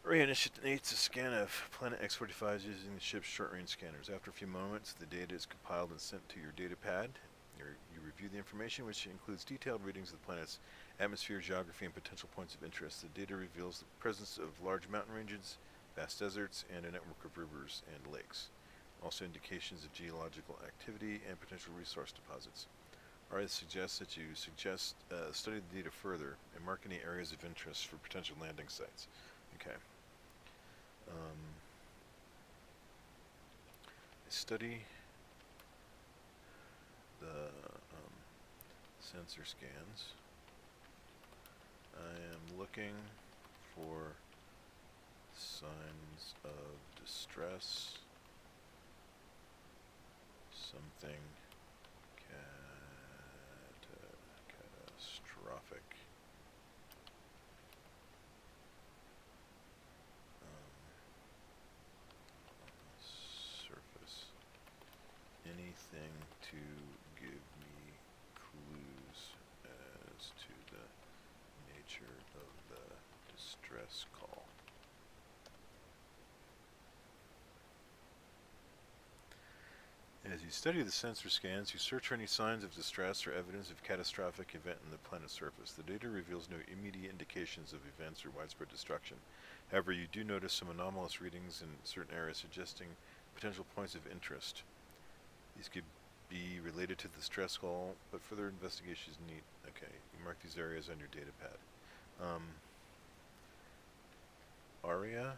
Aria initiates a scan of planet X45 using the ship's short-range scanners. After a few moments, the data is compiled and sent to your data pad. You review the information, which includes detailed readings of the planet's atmosphere, geography, and potential points of interest. The data reveals the presence of large mountain ranges, vast deserts, and a network of rivers and lakes. Also indications of geological activity and potential resource deposits. Aria suggests that you study the data further and mark any areas of interest for potential landing sites. Okay. I study the sensor scans. I am looking for signs of distress, something catastrophic. Surface. Anything to give me clues as to the nature of the distress call. As you study the sensor scans, you search for any signs of distress or evidence of catastrophic event in the planet's surface. The data reveals no immediate indications of events or widespread destruction. However, you do notice some anomalous readings in certain areas suggesting potential points of interest. These could be related to the stress call, but further investigation is neat. Okay, you mark these areas on your data pad. Aria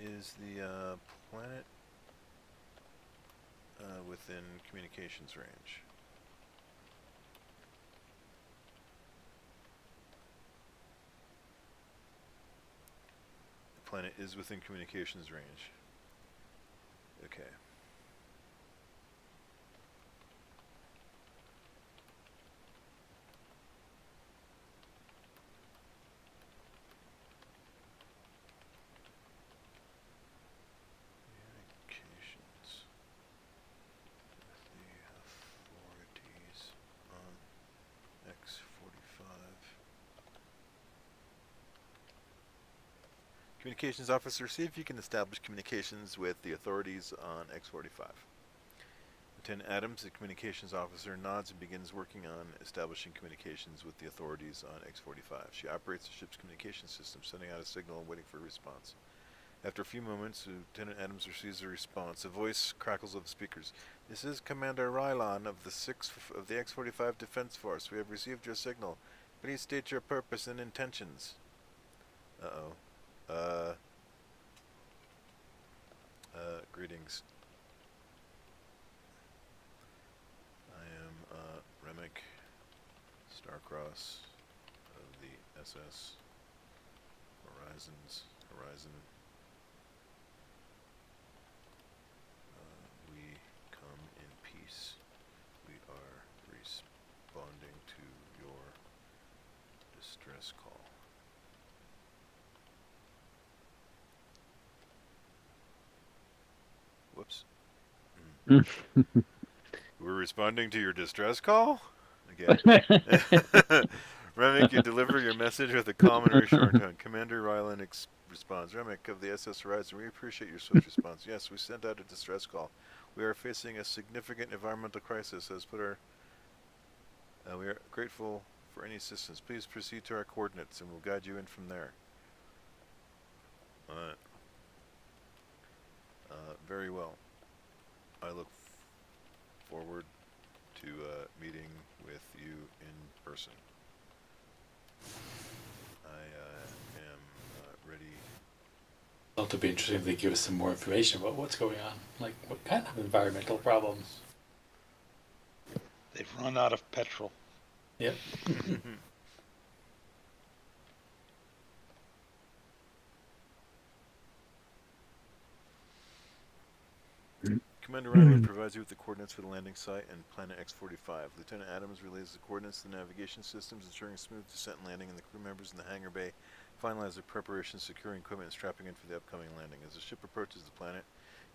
is the planet within communications range. The planet is within communications range. Okay. Communications with the authorities on X-45. Communications officer, see if you can establish communications with the authorities on X-45. Lieutenant Adams, the communications officer, nods and begins working on establishing communications with the authorities on X-45. She operates the ship's communication system, sending out a signal and waiting for a response. After a few moments, Lieutenant Adams receives a response. A voice crackles over the speakers. This is Commander Rylon of the X-45 Defense Force. We have received your signal. Please state your purpose and intentions. Greetings. I am Remick Starcross of the SS Horizon. We come in peace. We are responding to your distress call. Whoops. We're responding to your distress call? Again. Remick, you deliver your message with a calm and reassuring tone. Commander Ryland responds. Remick of the SS Horizon, we appreciate your swift response. Yes, we sent out a distress call. We are facing a significant environmental crisis. We are grateful for any assistance. Please proceed to our coordinates and we'll guide you in from there. Very well. I look forward to meeting with you in person. I am ready. Well, it'd be interesting if they give us some more information about what's going on. Like, what kind of environmental problems? They've run out of petrol. Yep. Commander Ryland provides you with the coordinates for the landing site and Planet X-45. Lieutenant Adams relays the coordinates to the navigation systems, ensuring smooth descent and landing, and the crew members in the hangar bay finalize their preparations, securing equipment, and strapping in for the upcoming landing. As the ship approaches the planet,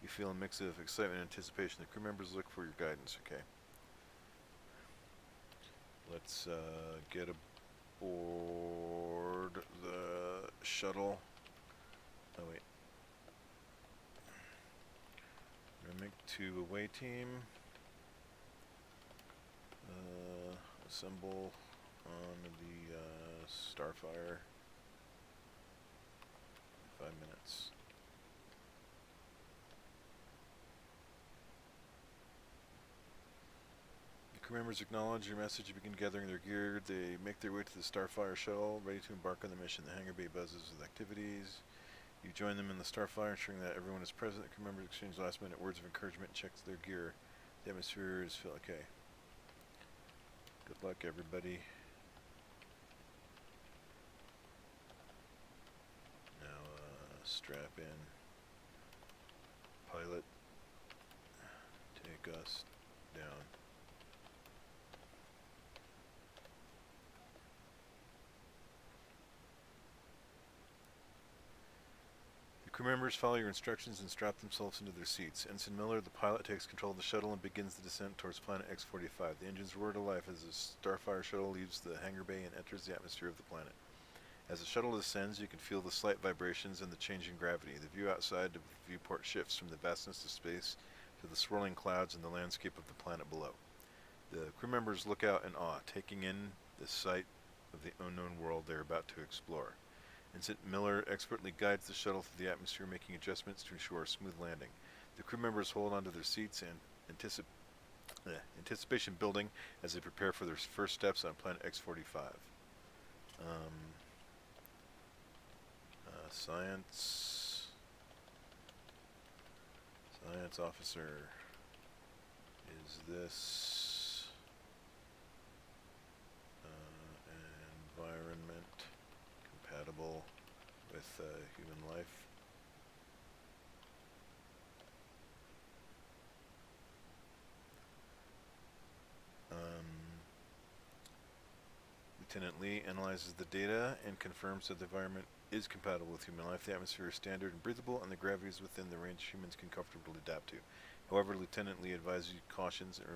you feel a mix of excitement and anticipation. The crew members look for your guidance. Okay. Let's get aboard the shuttle. Oh, wait. Remick to away team. Assemble on the Starfire. 5 minutes. The crew members acknowledge your message and begin gathering their gear. They make their way to the Starfire shuttle, ready to embark on the mission. The hangar bay buzzes with activities. You join them in the Starfire, ensuring that everyone is present. The crew members exchange last-minute words of encouragement and check their gear. The atmosphere is filled. Okay. Good luck, everybody. Now, strap in. Pilot. Take us down. Crew members follow your instructions and strap themselves into their seats. Ensign Miller, the pilot, takes control of the shuttle and begins the descent towards Planet X-45. The engines roar to life as the Starfire shuttle leaves the hangar bay and enters the atmosphere of the planet. As the shuttle descends, you can feel the slight vibrations and the change in gravity. The view outside of the viewport shifts from the vastness of space to the swirling clouds and the landscape of the planet below. The crew members look out in awe, taking in the sight of the unknown world they are about to explore. Ensign Miller expertly guides the shuttle through the atmosphere, making adjustments to ensure a smooth landing. The crew members hold onto their seats and anticipation building as they prepare for their first steps on planet X-45. Science officer is this environment compatible with human life? Lieutenant Lee analyzes the data and confirms that the environment is compatible with human life. The atmosphere is standard and breathable, and the gravity is within the range humans can comfortably adapt to. However, Lieutenant Lee advises you cautions and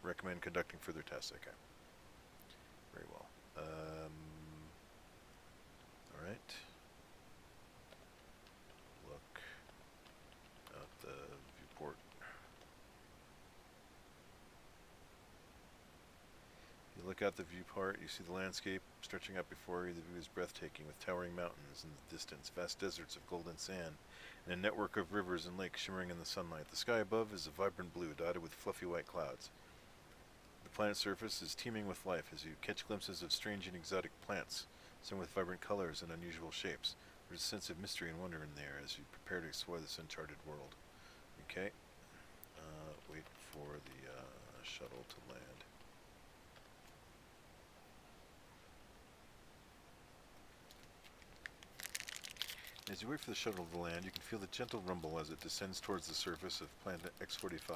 recommend conducting further tests. Okay. Very well. Alright. Look at the viewport. You look out the viewport, you see the landscape stretching out before you. The view is breathtaking, with towering mountains in the distance, vast deserts of golden sand, and a network of rivers and lakes shimmering in the sunlight. The sky above is a vibrant blue, dotted with fluffy white clouds. The planet's surface is teeming with life as you catch glimpses of strange and exotic plants, some with vibrant colors and unusual shapes. There's a sense of mystery and wonder in there as you prepare to explore this uncharted world. Okay. Wait for the shuttle to land. As you wait for the shuttle to land, you can feel the gentle rumble as it descends towards the surface of planet X-45.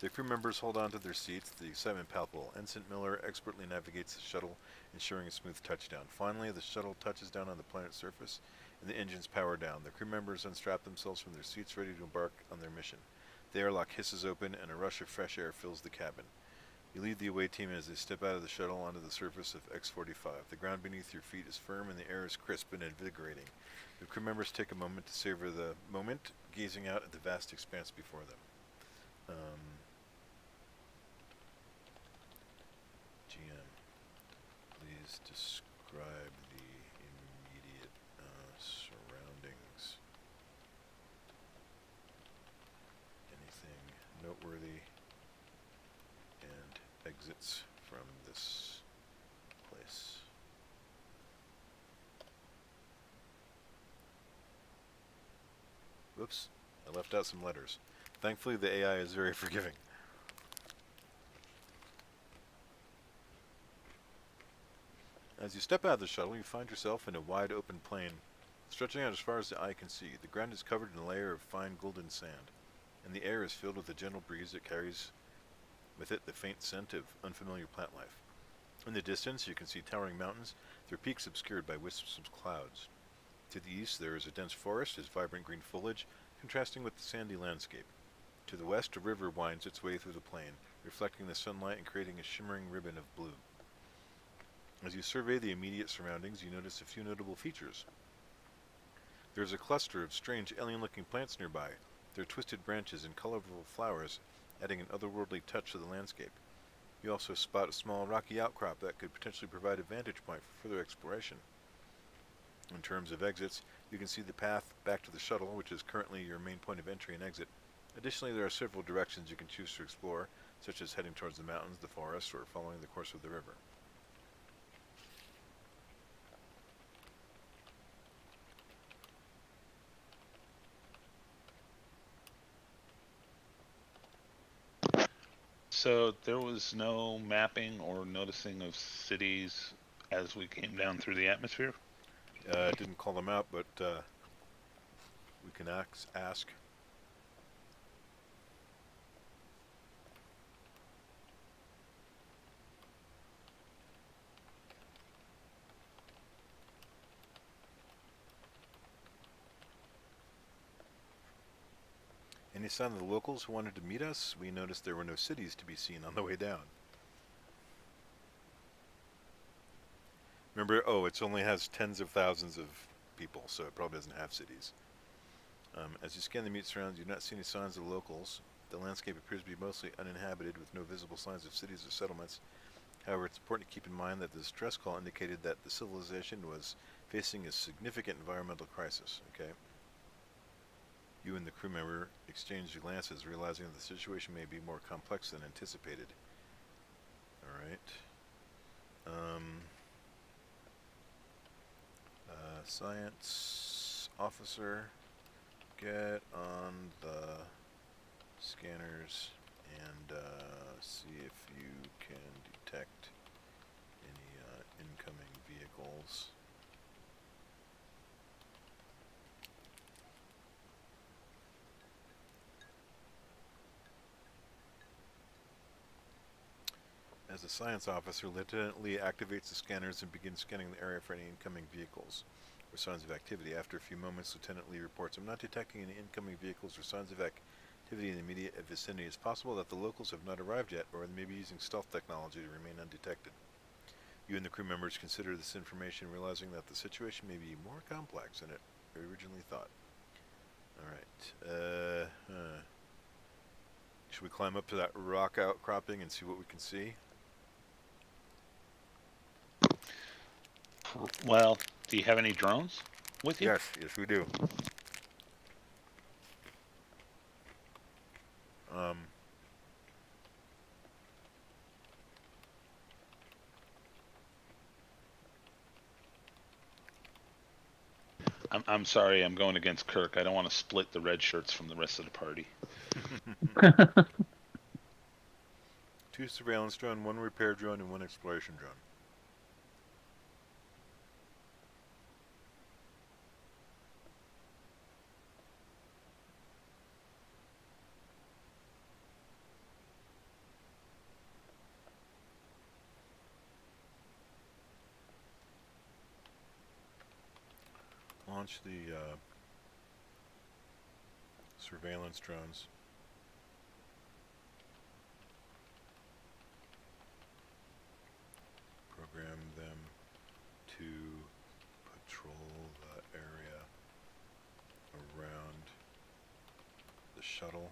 The crew members hold on to their seats, the excitement palpable. Ensign Miller expertly navigates the shuttle, ensuring a smooth touchdown. Finally, the shuttle touches down on the planet's surface, and the engines power down. The crew members unstrap themselves from their seats, ready to embark on their mission. The airlock hisses open, and a rush of fresh air fills the cabin. You lead the away team as they step out of the shuttle onto the surface of X-45. The ground beneath your feet is firm, and the air is crisp and invigorating. The crew members take a moment to savor the moment, gazing out at the vast expanse before them. GM, please describe the immediate surroundings. Anything noteworthy and exits from this place. Whoops, I left out some letters. Thankfully, the AI is very forgiving. As you step out of the shuttle, you find yourself in a wide open plain, stretching out as far as the eye can see. The ground is covered in a layer of fine golden sand, and the air is filled with a gentle breeze that carries with it the faint scent of unfamiliar plant life. In the distance, you can see towering mountains, their peaks obscured by wisps of clouds. To the east, there is a dense forest, its vibrant green foliage contrasting with the sandy landscape. To the west, a river winds its way through the plain, reflecting the sunlight and creating a shimmering ribbon of blue. As you survey the immediate surroundings, you notice a few notable features. There is a cluster of strange alien-looking plants nearby, their twisted branches and colorful flowers adding an otherworldly touch to the landscape. You also spot a small rocky outcrop that could potentially provide a vantage point for further exploration. In terms of exits, you can see the path back to the shuttle, which is currently your main point of entry and exit. Additionally, there are several directions you can choose to explore, such as heading towards the mountains, the forest, or following the course of the river. So there was no mapping or noticing of cities as we came down through the atmosphere? Didn't call them out, but we can ask. Any sign of the locals who wanted to meet us? We noticed there were no cities to be seen on the way down. Remember, it only has tens of thousands of people, so it probably doesn't have cities. As you scan the immediate surroundings, you do not see any signs of locals. The landscape appears to be mostly uninhabited with no visible signs of cities or settlements. However, it's important to keep in mind that the distress call indicated that the civilization was facing a significant environmental crisis, okay? You and the crew member exchange glances, realizing that the situation may be more complex than anticipated. Alright. Science officer, get on the scanners and see if you can detect any incoming vehicles. As a science officer, Lieutenant Lee activates the scanners and begins scanning the area for any incoming vehicles or signs of activity. After a few moments, Lieutenant Lee reports, "I'm not detecting any incoming vehicles or signs of activity in the immediate vicinity. It's possible that the locals have not arrived yet, or they may be using stealth technology to remain undetected." You and the crew members consider this information, realizing that the situation may be more complex than it originally thought. Alright. Should we climb up to that rock outcropping and see what we can see? Well, do you have any drones with you? Yes, we do. I'm sorry, I'm going against Kirk. I don't want to split the red shirts from the rest of the party. 2 surveillance drone, 1 repair drone, and 1 exploration drone. Launch the surveillance drones. Program them to patrol the area around the shuttle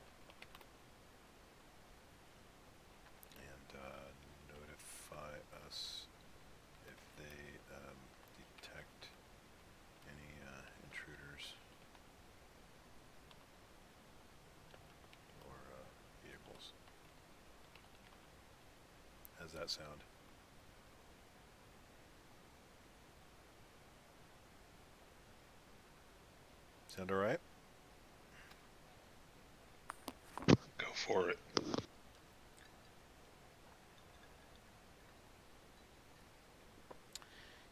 and notify us if they detect any intruders or vehicles. How's that sound? Sound alright? Go for it.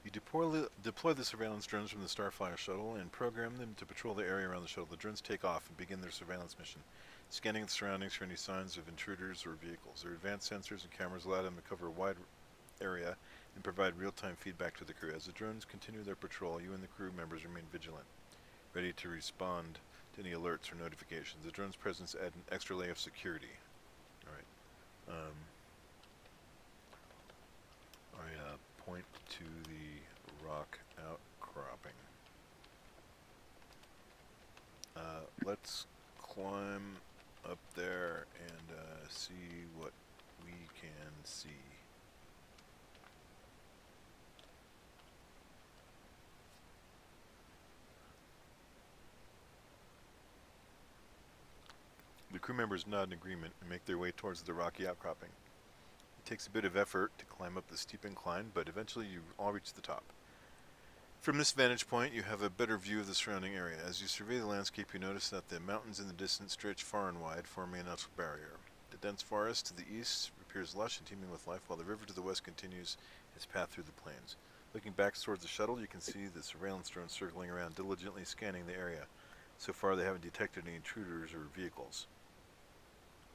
You deploy the surveillance drones from the Starfire shuttle and program them to patrol the area around the shuttle. The drones take off and begin their surveillance mission, scanning the surroundings for any signs of intruders or vehicles. Their advanced sensors and cameras allow them to cover a wide area and provide real-time feedback to the crew. As the drones continue their patrol, you and the crew members remain vigilant, ready to respond to any alerts or notifications. The drone's presence adds an extra layer of security. Alright. I point to the rock outcropping. Let's climb up there and see what we can see. The crew members nod in agreement and make their way towards the rocky outcropping. It takes a bit of effort to climb up the steep incline, but eventually you all reach the top. From this vantage point, you have a better view of the surrounding area. As you survey the landscape, you notice that the mountains in the distance stretch far and wide, forming a natural barrier. The dense forest to the east appears lush and teeming with life, while the river to the west continues its path through the plains. Looking back towards the shuttle, you can see the surveillance drones circling around, diligently scanning the area. So far, they haven't detected any intruders or vehicles.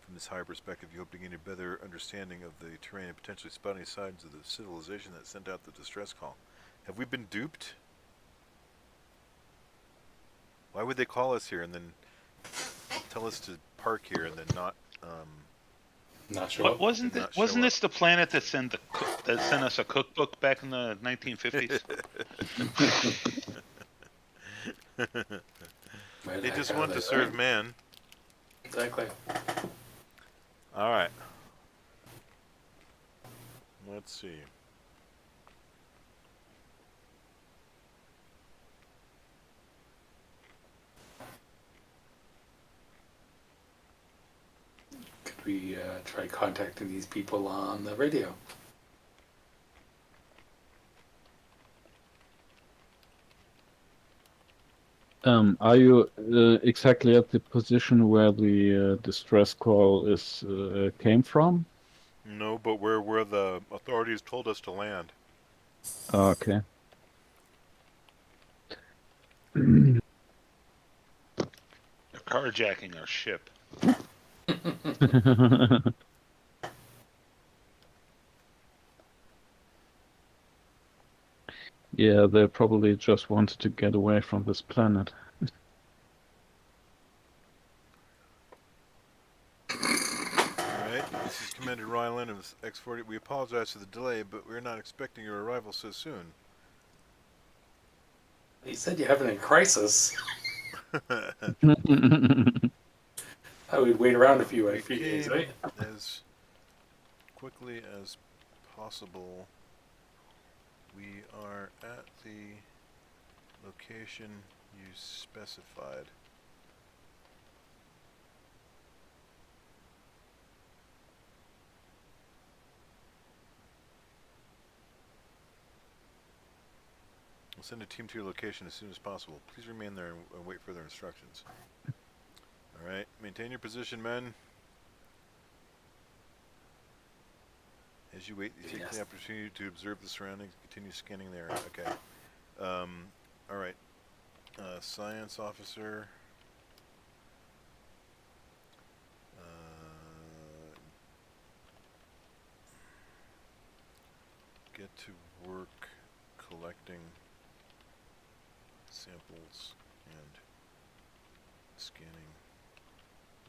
From this higher perspective, you hope to gain a better understanding of the terrain and potentially spot any signs of the civilization that sent out the distress call. Have we been duped? Why would they call us here and then tell us to park here and then not Not sure. Wasn't this the planet that sent us a cookbook back in the 1950s? They just want to serve man. Exactly. Alright. Let's see. try contacting these people on the radio. Are you exactly at the position where the distress call is came from? No, but we're where the authorities told us to land. Oh, okay. They're carjacking our ship. Yeah, they probably just wanted to get away from this planet. Alright, this is Commander Ryland of X-40. We apologize for the delay, but we're not expecting your arrival so soon. You said you're having a crisis. I would wait around a few We days, came right? as quickly as possible. We are at the location you specified. We'll send a team to your location as soon as possible. Please remain there and wait for their instructions. Alright, maintain your position, men. As you wait, you take the opportunity to observe the surroundings and continue scanning the area. Okay. Alright. Science officer. Get to work collecting samples and scanning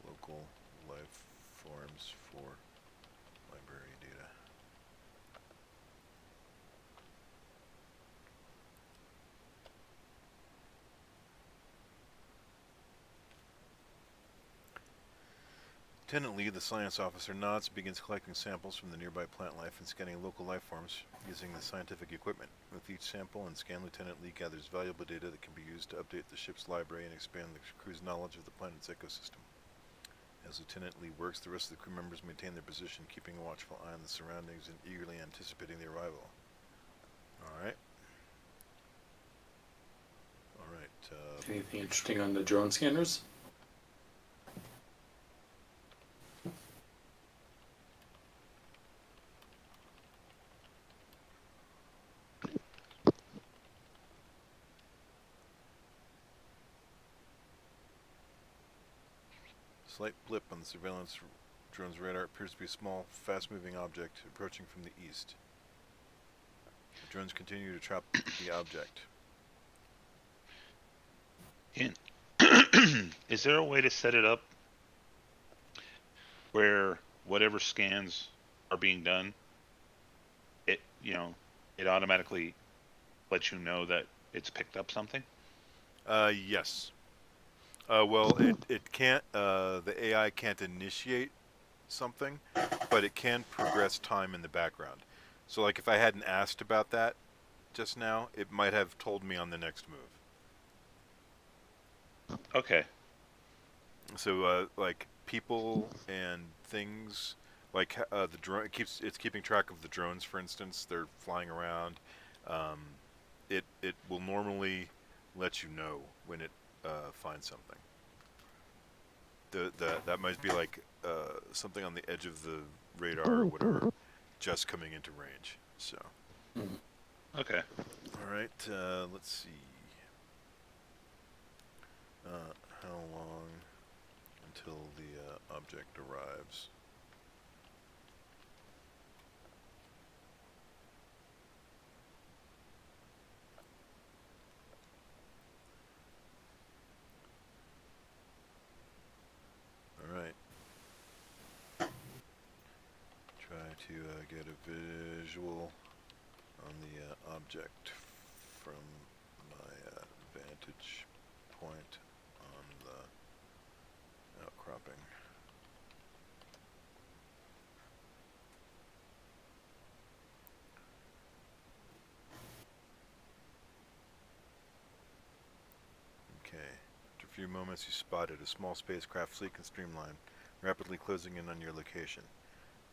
local life forms for library data. Lieutenant Lee, the science officer, nods and begins collecting samples from the nearby plant life and scanning local life forms using the scientific equipment. With each sample and scan, Lieutenant Lee gathers valuable data that can be used to update the ship's library and expand the crew's knowledge of the planet's ecosystem. As Lieutenant Lee works, the rest of the crew members maintain their position, keeping a watchful eye on the surroundings and eagerly anticipating the arrival. Alright. Alright, Anything interesting on the drone scanners? slight blip on the surveillance drone's radar appears to be a small, fast-moving object approaching from the east. The drones continue to trap the object. Is there a way to set it up where whatever scans are being done, it automatically lets you know that it's picked up something? Yes. Well, it can't, the AI can't initiate something, but it can progress time in the background. So, like, if I hadn't asked about that just now, it might have told me on the next move. Okay. So, like, people and things, like, the drone, it's keeping track of the drones, for instance. They're flying around. It will normally let you know when it finds something. That might be like something on the edge of the radar or whatever, just coming into range. So. Okay. All right. Let's see. How long until the object arrives? Alright. Try to get a visual on the object from my vantage point on the outcropping. Okay. After a few moments, you spotted a small spacecraft, sleek and streamlined, rapidly closing in on your location.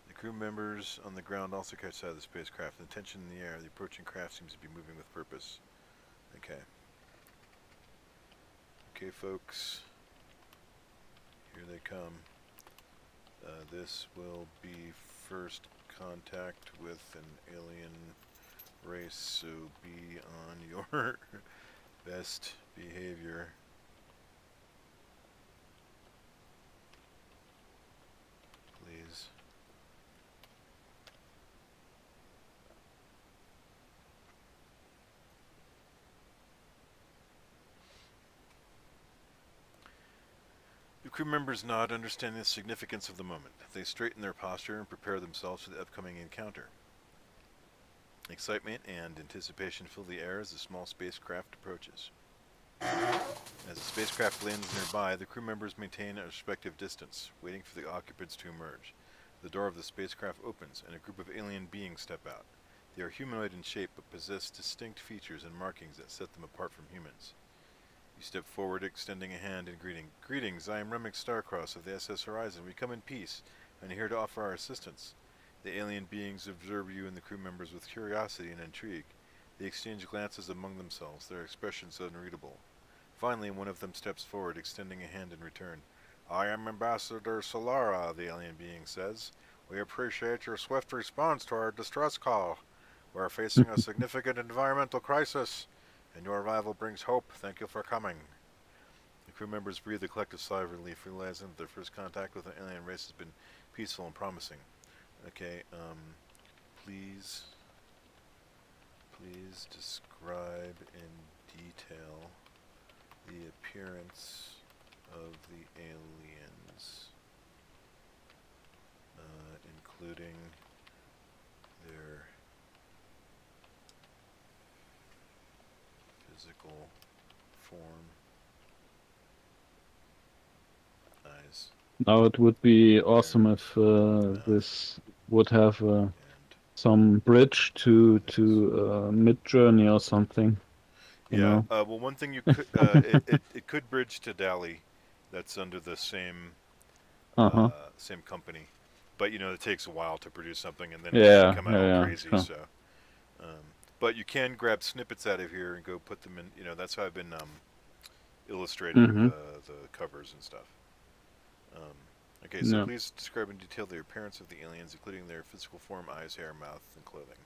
The crew members on the ground also catch sight of the spacecraft. The tension in the air, the approaching craft seems to be moving with purpose. Okay. Okay, folks. Here they come. This will be first contact with an alien race, so be on your best behavior. Please. The crew members nod, understanding the significance of the moment. They straighten their posture and prepare themselves for the upcoming encounter. Excitement and anticipation fill the air as the small spacecraft approaches. As the spacecraft lands nearby, the crew members maintain a respective distance, waiting for the occupants to emerge. The door of the spacecraft opens, and a group of alien beings step out. They are humanoid in shape, but possess distinct features and markings that set them apart from humans. You step forward, extending a hand in greeting. Greetings, I am Remix Starcross of the SS Horizon. We come in peace, and are here to offer our assistance. The alien beings observe you and the crew members with curiosity and intrigue. They exchange glances among themselves, their expressions unreadable. Finally, one of them steps forward, extending a hand in return. I am Ambassador Solara, the alien being says. We appreciate your swift response to our distress call. We are facing a significant environmental crisis, and your arrival brings hope. Thank you for coming. The crew members breathe a collective sigh of relief, realizing that their first contact with an alien race has been peaceful and promising. Okay, please describe in detail the appearance of the aliens, including their physical form, eyes, Now it would be awesome hair, if mouth, this would have and some bridge to eyes. Mid Journey or something, you Yeah. know. Well, one thing you could it could bridge to DALI, that's under the same Uh-huh. same company, but you know it takes a while to produce something, and then it can Yeah, come out yeah, all yeah, crazy. sure. So, but you can grab snippets out of here and go put them in. You know, that's how I've been illustrating Mm-hmm. the covers and stuff. Okay, so Yeah. please describe in detail the appearance of the aliens, including their physical form, eyes, hair, mouth, and clothing.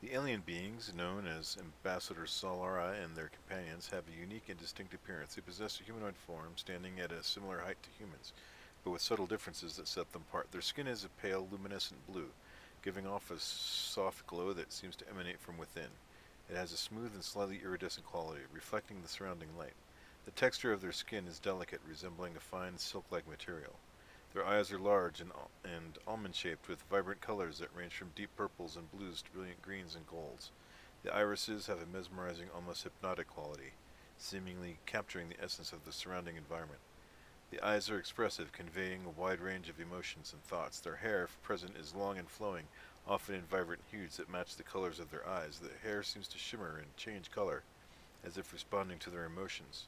The alien beings, known as Ambassador Solara and their companions, have a unique and distinct appearance. They possess a humanoid form, standing at a similar height to humans, but with subtle differences that set them apart. Their skin is a pale, luminescent blue, giving off a soft glow that seems to emanate from within. It has a smooth and slightly iridescent quality, reflecting the surrounding light. The texture of their skin is delicate, resembling a fine silk-like material. Their eyes are large and almond-shaped with vibrant colors that range from deep purples and blues to brilliant greens and golds. The irises have a mesmerizing, almost hypnotic quality, seemingly capturing the essence of the surrounding environment. The eyes are expressive, conveying a wide range of emotions and thoughts. Their hair, if present, is long and flowing, often in vibrant hues that match the colors of their eyes. The hair seems to shimmer and change color, as if responding to their emotions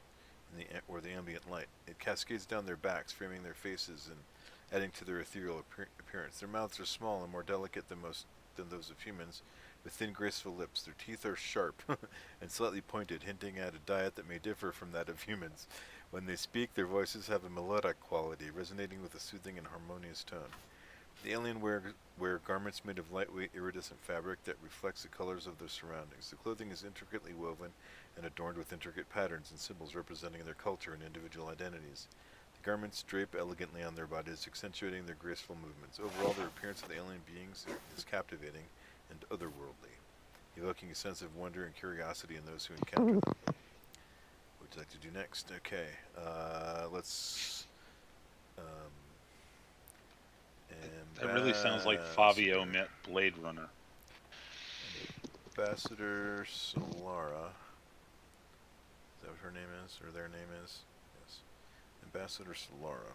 or the ambient light. It cascades down their backs, framing their faces and adding to their ethereal appearance. Their mouths are small and more delicate than those of humans, with thin, graceful lips. Their teeth are sharp and slightly pointed, hinting at a diet that may differ from that of humans. When they speak, their voices have a melodic quality, resonating with a soothing and harmonious tone. The alien wear garments made of lightweight, iridescent fabric that reflects the colors of their surroundings. The clothing is intricately woven and adorned with intricate patterns and symbols representing their culture and individual identities. The garments drape elegantly on their bodies, accentuating their graceful movements. Overall, the appearance of the alien beings is captivating and otherworldly, evoking a sense of wonder and curiosity in those who encounter them. What would you like to do next? Okay, let's... That really sounds like Fabio met Blade Runner. Ambassador Solara. Is that what her name is? Or their name is? Yes. Ambassador Solara.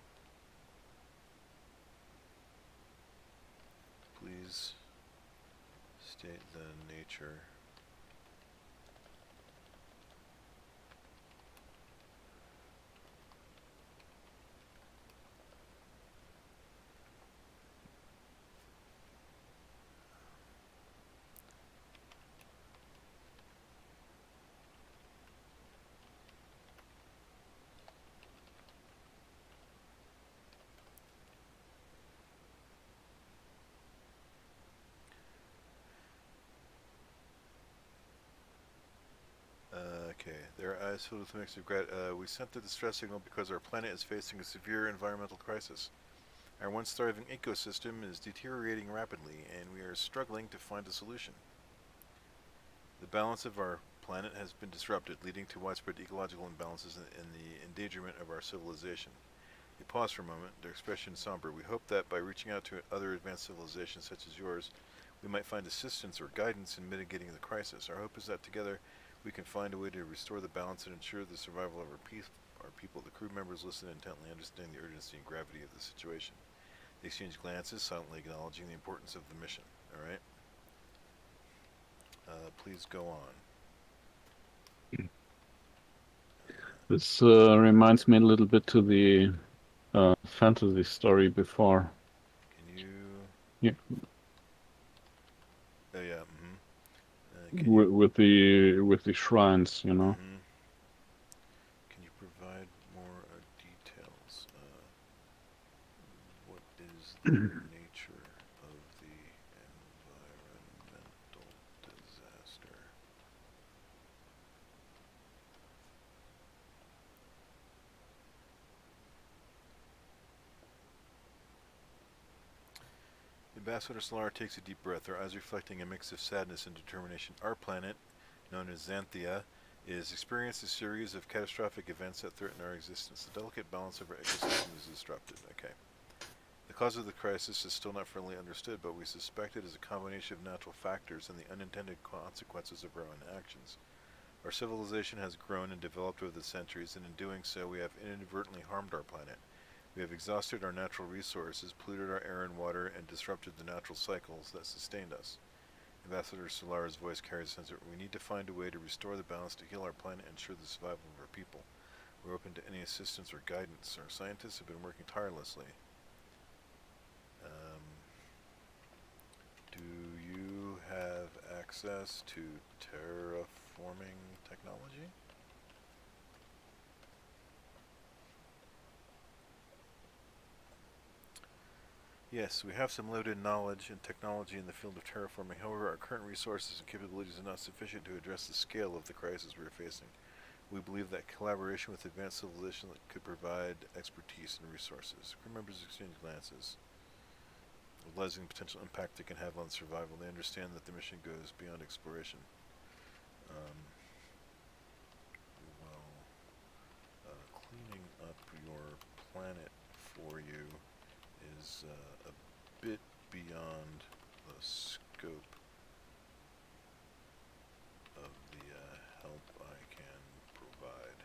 Please State the nature. Okay, their eyes filled with a mix of we sent the distress signal because our planet is facing a severe environmental crisis. Our once thriving ecosystem is deteriorating rapidly, and we are struggling to find a solution. The balance of our planet has been disrupted, leading to widespread ecological imbalances and the endangerment of our civilization. They pause for a moment, their expression somber. We hope that by reaching out to other advanced civilizations such as yours, we might find assistance or guidance in mitigating the crisis. Our hope is that together we can find a way to restore the balance and ensure the survival of our people. The crew members listen intently, understanding the urgency and gravity of the situation. They exchange glances, silently acknowledging the importance of the mission. Alright? Please go on. This reminds me a little bit to the fantasy story before. Can you... Yeah. Oh yeah, With the shrines, you know. Can you provide more details? What is the nature of the environmental disaster? Ambassador Solar takes a deep breath, her eyes reflecting a mix of sadness and determination. Our planet, known as Xanthia, is experiencing a series of catastrophic events that threaten our existence. The delicate balance of our ecosystem is disrupted. Okay. The cause of the crisis is still not fully understood, but we suspect it is a combination of natural factors and the unintended consequences of our own actions. Our civilization has grown and developed over the centuries, and in doing so we have inadvertently harmed our planet. We have exhausted our natural resources, polluted our air and water, and disrupted the natural cycles that sustained us. Ambassador Solar's voice carries a sense that we need to find a way to restore the balance to heal our planet and ensure the survival of our people. We're open to any assistance or guidance. Our scientists have been working tirelessly. Do you have access to terraforming technology? Yes, we have some limited knowledge and technology in the field of terraforming. However, our current resources and capabilities are not sufficient to address the scale of the crisis we are facing. We believe that collaboration with advanced civilization could provide expertise and resources. Crew members exchange glances, realizing the potential impact it can have on survival. They understand that the mission goes beyond exploration. Cleaning up your planet for you is a bit beyond the scope of the help I can provide.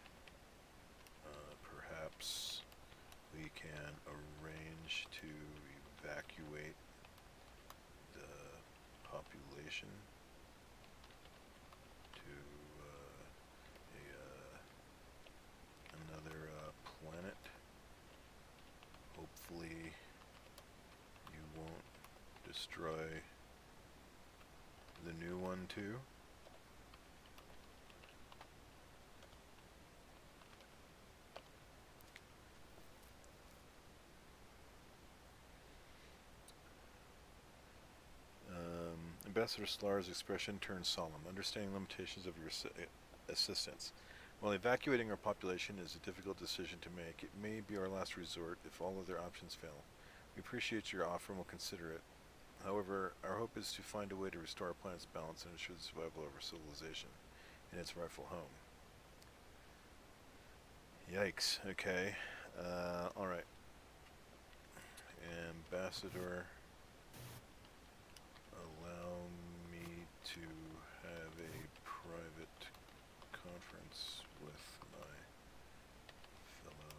Perhaps we can arrange to evacuate the population to another planet. Hopefully you won't destroy the new one too. Ambassador Slar's expression turns solemn, understanding limitations of your assistance. While evacuating our population is a difficult decision to make, it may be our last resort if all other options fail. We appreciate your offer and will consider it. However, our hope is to find a way to restore our planet's balance and ensure the survival of our civilization in its rightful home. Yikes, okay. Alright. Ambassador, allow me to have a private conference with my fellow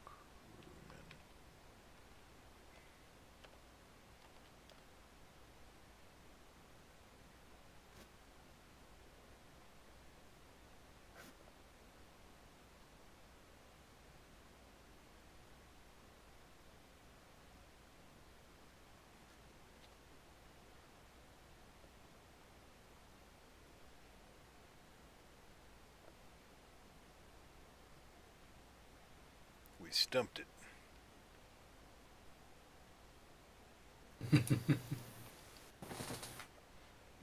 crewmen. stumped it.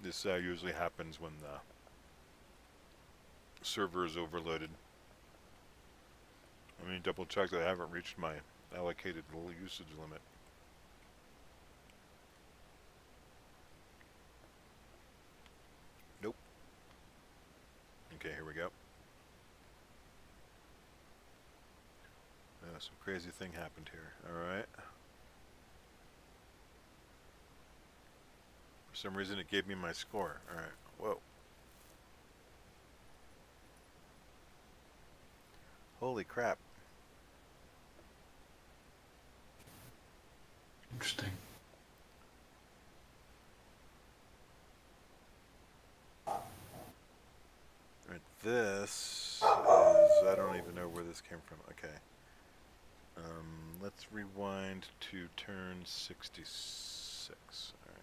This usually happens when the server is overloaded. Let me double check that I haven't reached my allocated usage limit. Nope. Okay, here we go. Some crazy thing happened here. Alright. For some reason it gave me my score. Alright. Whoa. Holy crap. Interesting. Right, this is, I don't even know where this came from. Okay. Let's rewind to turn 66. Alright.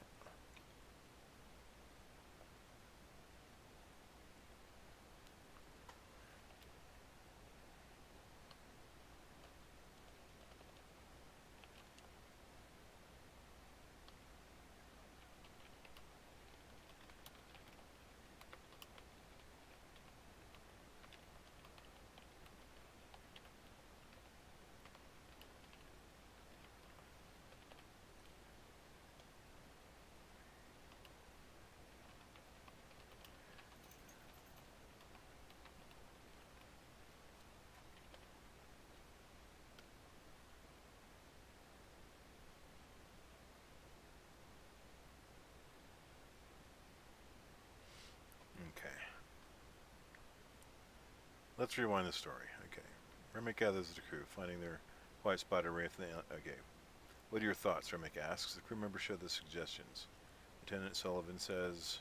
Okay. Let's rewind the story. Okay. Remick gathers the crew, finding their white spot array of okay. What are your thoughts? Remick asks. The crew members share the suggestions. Lieutenant Sullivan says,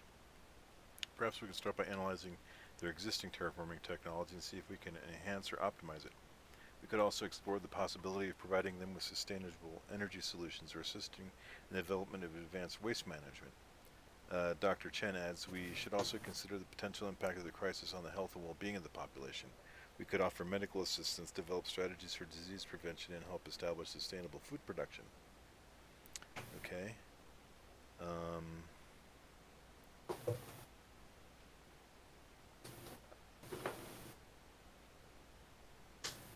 perhaps we can start by analyzing their existing terraforming technology and see if we can enhance or optimize it. We could also explore the possibility of providing them with sustainable energy solutions or assisting in the development of advanced waste management. Dr. Chen adds, we should also consider the potential impact of the crisis on the health and well-being of the population. We could offer medical assistance, develop strategies for disease prevention, and help establish sustainable food production. Okay. We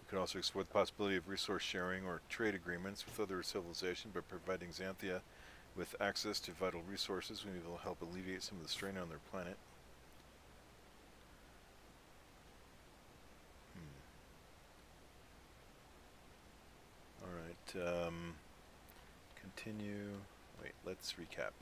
could also explore the possibility of resource sharing or trade agreements with other civilizations by providing Xanthia with access to vital resources. We will help alleviate some of the strain on their planet. Alright, continue. Wait, let's recap.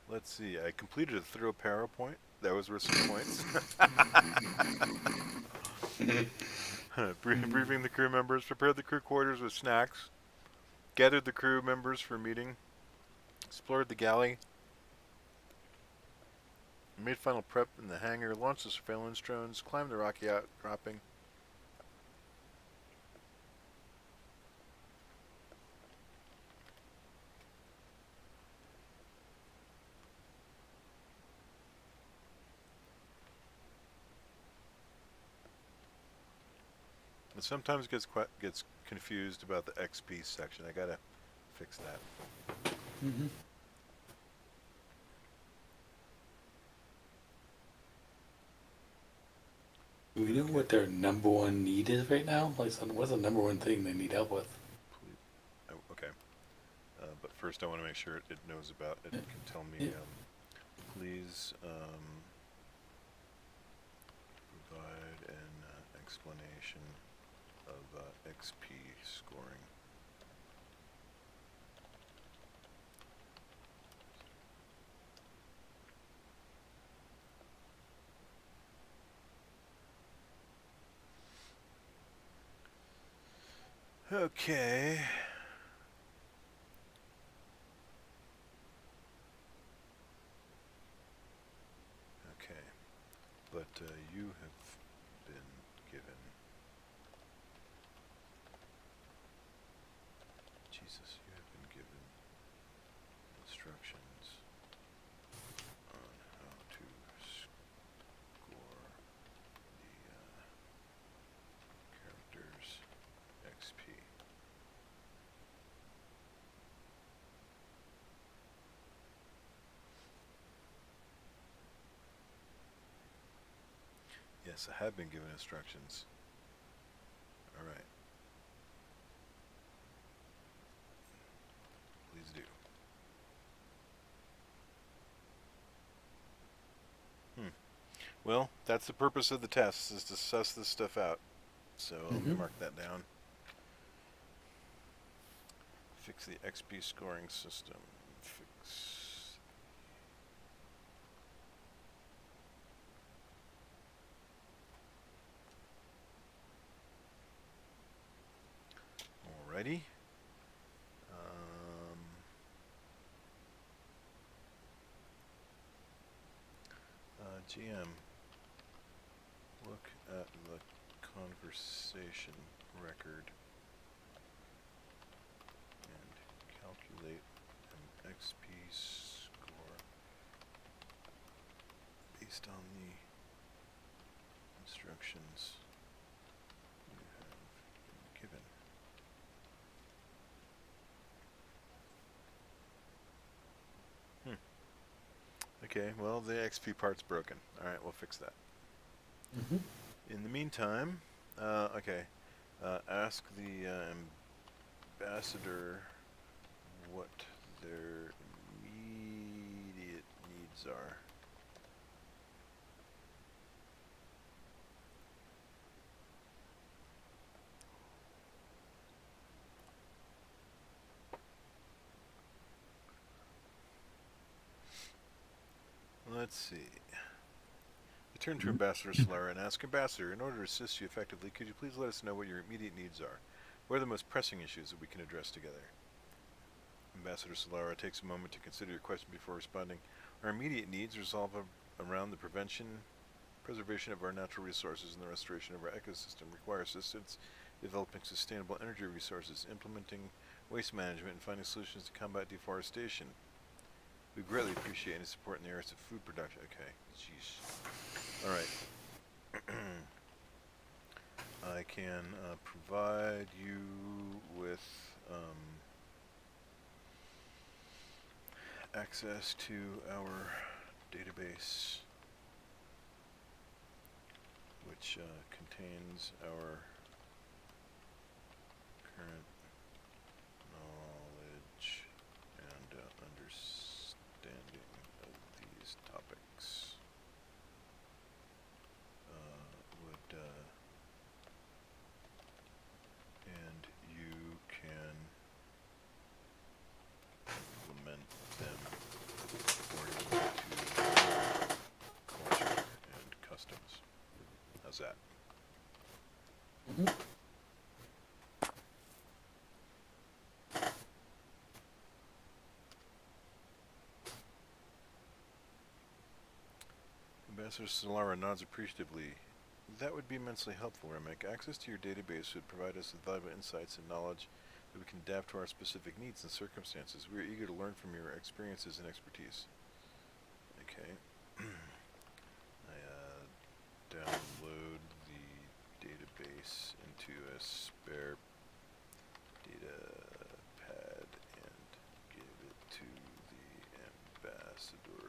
Let's see, I completed a thorough PowerPoint. That was worth some points. Briefing the crew members, prepared the crew quarters with snacks, gathered the crew members for a meeting, explored the galley, made final prep in the hangar, launched the surveillance drones, climbed the rocky outcropping. It sometimes gets confused about the XP section. I gotta fix that. Mm-hmm. Do we know what their number one need is right now? Like, what's the number one thing they need help with? Oh, okay. But first I want to make sure it knows about it. It can tell me, please provide an explanation of XP scoring. Okay. Okay. But you have been given... Jesus, you have been given instructions. Yes, I have been given instructions. All right. Please do. Well, that's the purpose of the tests, is to suss this stuff out. So let me mark that down. Fix the XP scoring system. Fix. Alrighty. GM. Look at the conversation record and calculate an XP score based on the instructions you have been given. Okay, well, the XP part's broken. Alright, we'll fix that. In the meantime, ask the ambassador what their immediate needs are. Let's see. You turn to Ambassador Solara and ask, Ambassador, in order to assist you effectively, could you please let us know what your immediate needs are? What are the most pressing issues that we can address together? Ambassador Solara takes a moment to consider your question before responding. Our immediate needs revolve around the preservation of our natural resources and the restoration of our ecosystem, require assistance developing sustainable energy resources, implementing waste management, and finding solutions to combat deforestation. We greatly appreciate any support in the areas of food production. Okay, jeez. Alright. I can provide you with access to our database, which contains our current knowledge and understanding of these topics. And you can implement them according to culture and customs. How's that? Ambassador Solara nods appreciatively. That would be immensely helpful, Remek. Access to your database would provide us with valuable insights and knowledge that we can adapt to our specific needs and circumstances. We are eager to learn from your experiences and expertise. Okay. I download the database into a spare data pad and give it to the ambassador.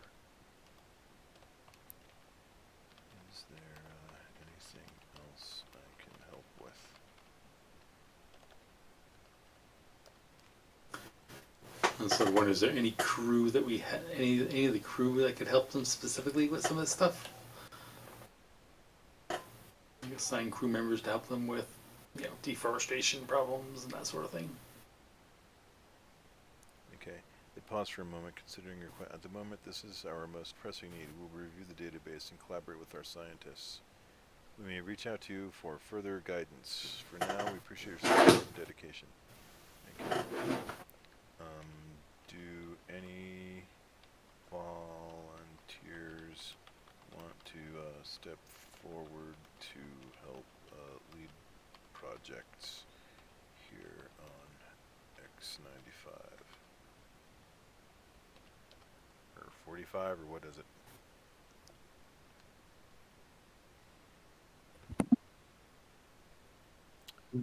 Is there anything else I can help with? And so, one, is there any crew that we had, any of the crew that could help them specifically with some of this stuff? You assign crew members to help them with, deforestation problems and that sort of thing. Okay. They pause for a moment, considering your question. At the moment, this is our most pressing need. We will review the database and collaborate with our scientists. We may reach out to you for further guidance. For now, we appreciate your support and dedication. Thank you. Do any volunteers want to step forward to help lead projects here on X95? Or 45, or what is it?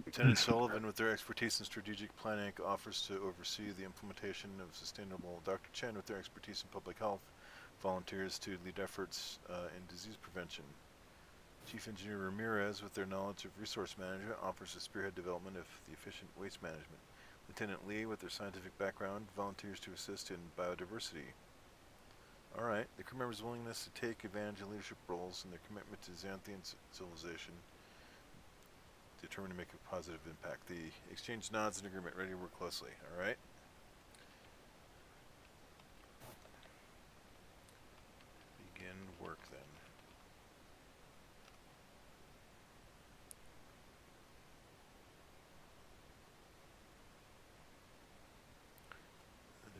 Lieutenant Sullivan, with their expertise in strategic planning, offers to oversee the implementation of sustainable. Dr. Chen, with their expertise in public health, volunteers to lead efforts in disease prevention. Chief Engineer Ramirez, with their knowledge of resource management, offers to spearhead development of the efficient waste management. Lieutenant Lee, with their scientific background, volunteers to assist in biodiversity. Alright, the crew members' willingness to take advantage of leadership roles and their commitment to Xanthian civilization determined to make a positive impact. The exchange nods in agreement, ready to work closely. Alright. Begin work then.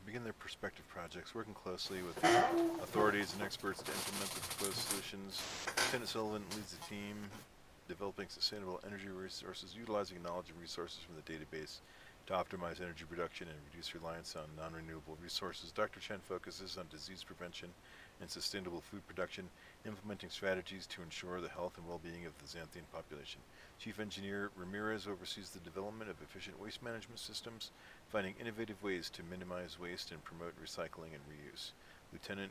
Begin their prospective projects, working closely with authorities and experts to implement the proposed solutions. Lieutenant Sullivan leads the team developing sustainable energy resources, utilizing knowledge and resources from the database to optimize energy production and reduce reliance on non-renewable resources. Dr. Chen focuses on disease prevention and sustainable food production, implementing strategies to ensure the health and well-being of the Xanthian population. Chief Engineer Ramirez oversees the development of efficient waste management systems, finding innovative ways to minimize waste and promote recycling and reuse. Lieutenant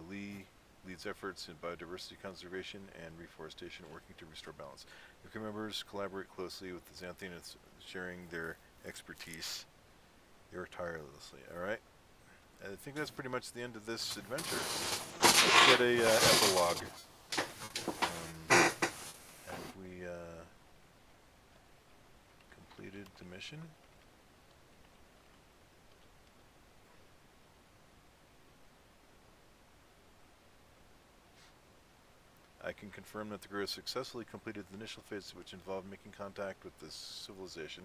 Lee leads efforts in biodiversity conservation and reforestation, working to restore balance. The crew members collaborate closely with the Xanthians, sharing their expertise. They work tirelessly. Alright? I think that's pretty much the end of this adventure. Let's get a epilogue. Have we completed the mission? I can confirm that the crew has successfully completed the initial phase, which involved making contact with this civilization,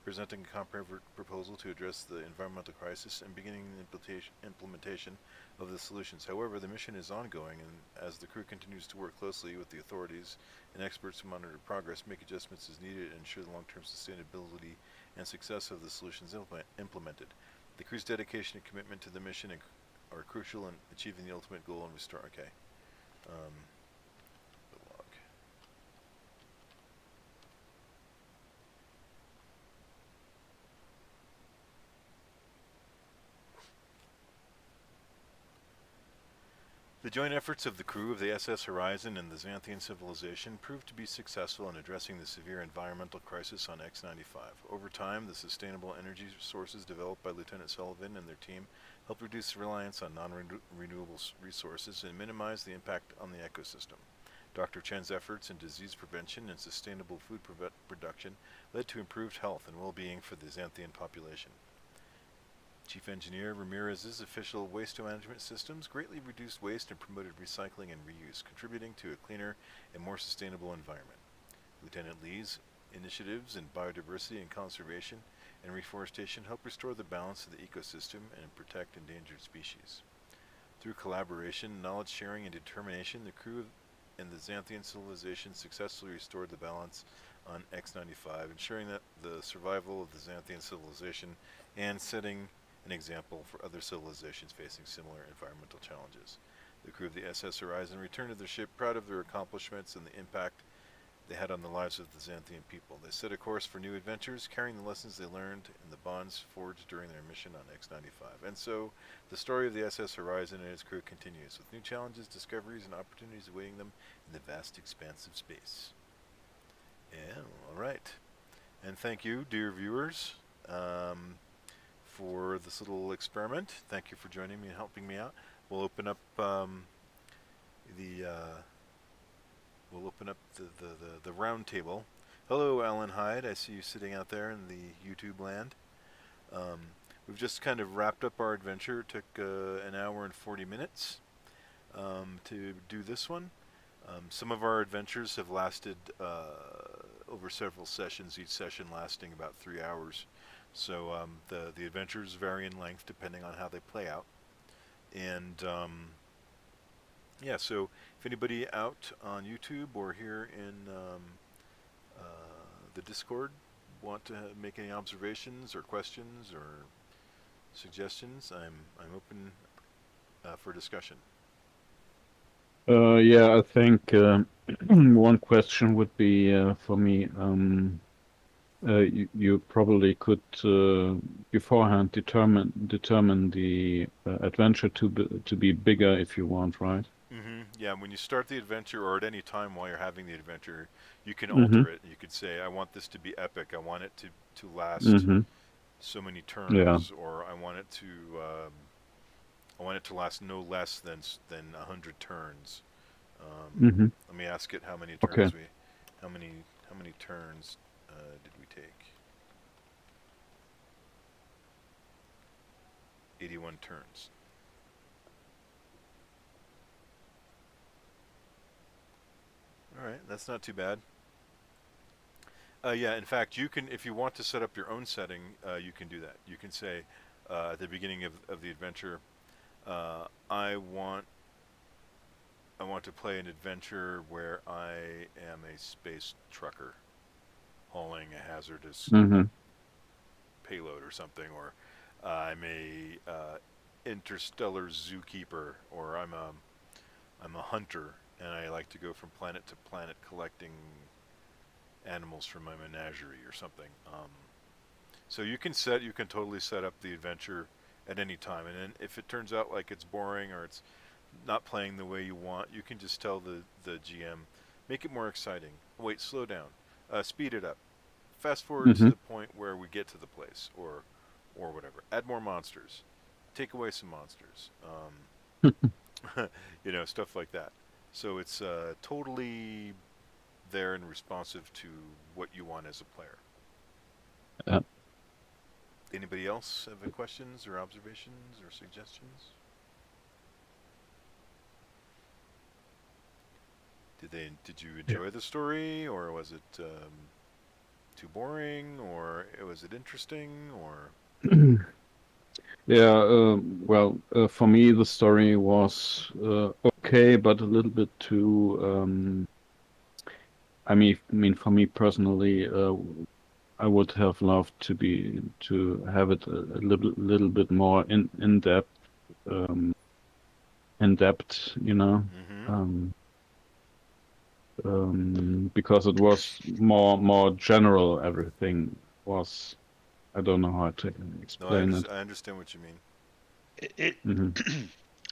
presenting a comprehensive proposal to address the environmental crisis, and beginning the implementation of the solutions. However, the mission is ongoing, and as the crew continues to work closely with the authorities and experts to monitor progress, make adjustments as needed, and ensure the long-term sustainability and success of the solutions implemented. The crew's dedication and commitment to the mission are crucial in achieving the ultimate goal and restore. Okay. The joint efforts of the crew of the SS Horizon and the Xanthian civilization proved to be successful in addressing the severe environmental crisis on X-95. Over time, the sustainable energy sources developed by Lieutenant Sullivan and their team helped reduce reliance on non-renewable resources and minimize the impact on the ecosystem. Dr. Chen's efforts in disease prevention and sustainable food production led to improved health and well-being for the Xanthian population. Chief Engineer Ramirez's official waste management systems greatly reduced waste and promoted recycling and reuse, contributing to a cleaner and more sustainable environment. Lieutenant Lee's initiatives in biodiversity and conservation and reforestation help restore the balance of the ecosystem and protect endangered species. Through collaboration, knowledge sharing, and determination, the crew and the Xanthian civilization successfully restored the balance on X-95, ensuring that the survival of the Xanthian civilization and setting an example for other civilizations facing similar environmental challenges. The crew of the SS Horizon returned to their ship proud of their accomplishments and the impact they had on the lives of the Xanthian people. They set a course for new adventures, carrying the lessons they learned and the bonds forged during their mission on X-95. And so, the story of the SS Horizon and its crew continues, with new challenges, discoveries, and opportunities awaiting them in the vast expanse of space. Yeah, alright. And thank you, dear viewers, for this little experiment. Thank you for joining me and helping me out. We'll open up the round table. Hello, Alan Hyde. I see you sitting out there in the YouTube land. We've just kind of wrapped up our adventure. It took an hour and 40 minutes to do this one. Some of our adventures have lasted over several sessions, each session lasting about 3 hours. So the adventures vary in length depending on how they play out. And yeah, so if anybody out on YouTube or here in the Discord want to make any observations or questions or suggestions, I'm open for discussion. Yeah, I think one question would be for me. You probably could beforehand determine the adventure to be bigger if you want, right? Yeah, when you start the adventure, or at any time while you're having the adventure, you can Mm-hmm. alter it. You could say, I want this to be epic. I want it to last Mm-hmm. so many Yeah. turns, or I want it to last no less than 100 turns. Mm-hmm. Let me ask it how many Okay. turns how many how many turns did we take? 81 turns. All right, that's not too bad. Yeah, in fact, you can, if you want to set up your own setting, you can do that. You can say at the beginning of the adventure, uh, I want I want to play an adventure where I am a space trucker hauling a hazardous Mm-hmm. payload or something, or I'm a interstellar zookeeper, or I'm a hunter and I like to go from planet to planet collecting animals from my menagerie or something. So you can totally set up the adventure at any time, and then if it turns out like it's boring or it's not playing the way you want, you can just tell the GM, make it more exciting. Wait, slow down, speed it up, fast forward to Mm-hmm. the point where we get to the place, or whatever. Add more monsters, take away some monsters, stuff like that. So it's totally there and responsive to what you want as a player. Yeah. Anybody else have any questions or observations or suggestions? Did you Yeah. enjoy the story, or was it too boring, or was it interesting, or Yeah, well, for me, the story was okay, but a little bit too. I mean, for me personally, I would have loved to have it a little bit more um, in depth, mm-hmm. um, because it was more general. Everything was. I don't know how to No, explain it. I understand what you mean. It Hmm.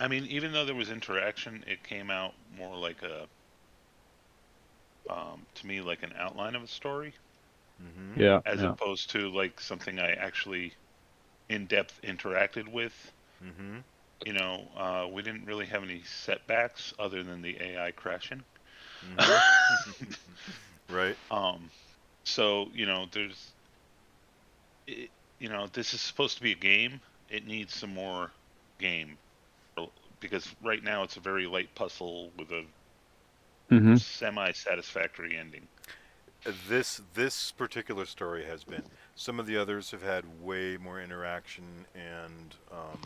I mean, even though there was interaction, it came out more like a to me like an outline of a story, Mm-hmm. Yeah, as yeah. opposed to like something I actually in depth interacted with. Mm-hmm. We didn't really have any setbacks other than the AI crashing. Mm-hmm. Right. um, so it, this is supposed to be a game. It needs some more game because right now it's a very light puzzle with a Hmm. semi-satisfactory ending. This particular story has been. Some of the others have had way more interaction and uh,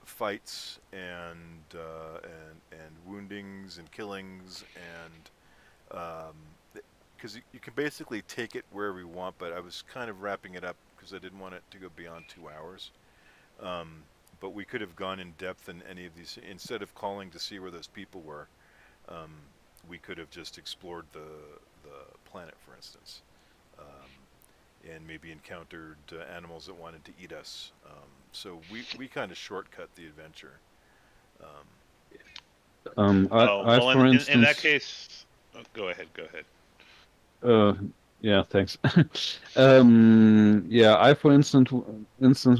fights and woundings and killings and because you can basically take it wherever you want. But I was kind of wrapping it up because I didn't want it to go beyond 2 hours. Um, but we could have gone in depth in any of these instead of calling to see where those people were. Um, we could have just explored the planet, for instance, and maybe encountered animals that wanted to eat us. So we kind of shortcut the adventure. Um, Oh I well, for in that instance, case, go ahead, go ahead. uh, yeah, thanks. Yeah, I for instance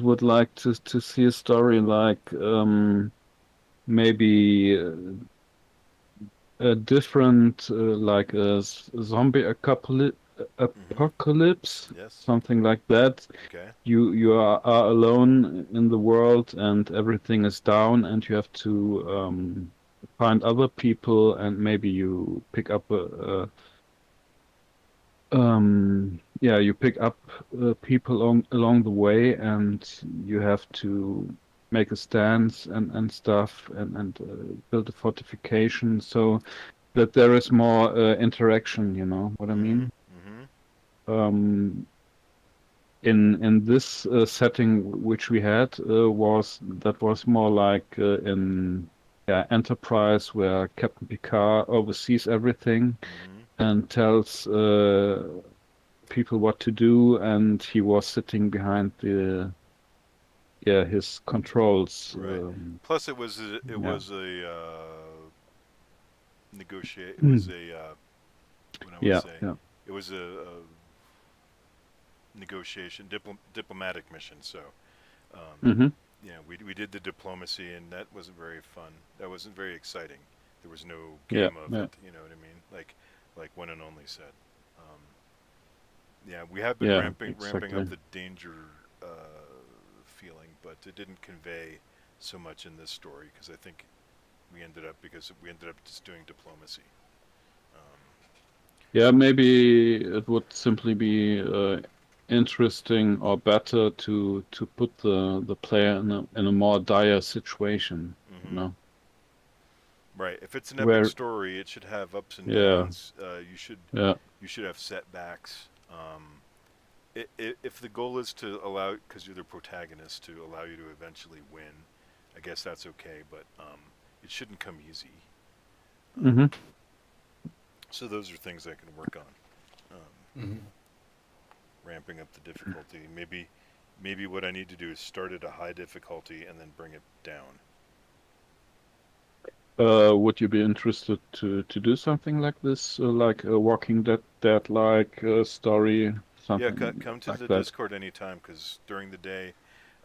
would like to see a story like maybe a different like zombie mm-hmm. apocalypse, Yes. something like that. Okay. You are alone in the world and everything is down, and you have to find other people, and maybe you pick up yeah, you pick up people along the way, and you have to make a stance and stuff, and build a fortification so that there is more interaction. You know what I Mm-hmm. mean? Mm-hmm. Um, in this setting which we had was more like in yeah, Enterprise, where Captain Picard oversees everything Mm-hmm. and tells people what to do, and he was sitting behind the his controls. Right. Plus, it was a, Yeah. negotiate. It was a what I would Yeah, say. yeah. It was a negotiation, diplomatic mission. So, um, Mm-hmm. yeah, we did the diplomacy, and that wasn't very fun. That wasn't very exciting. There was no Yeah, game of yeah, it. You know what I mean? Like One and Only said. Um, yeah, we have been yeah, ramping exactly. up the danger feeling, but it didn't convey so much in this story because I think we ended up just doing diplomacy. Um, Yeah, maybe it would simply be interesting or better to put the player in a more dire situation, you hmm know, Right. If it's an epic where story, it should have ups and yeah, downs. yeah, You should have setbacks. If the goal is to allow, because you're the protagonist, to allow you to eventually win, I guess that's okay. But it shouldn't come easy. Um, mm-hmm. so those are things I can work on. Mm-hmm. Ramping up the difficulty. Maybe what I need to do is start at a high difficulty and then bring it down. Would you be interested to do something like this, like a Walking Dead like story, Yeah, something come to like the that? Discord anytime because during the day,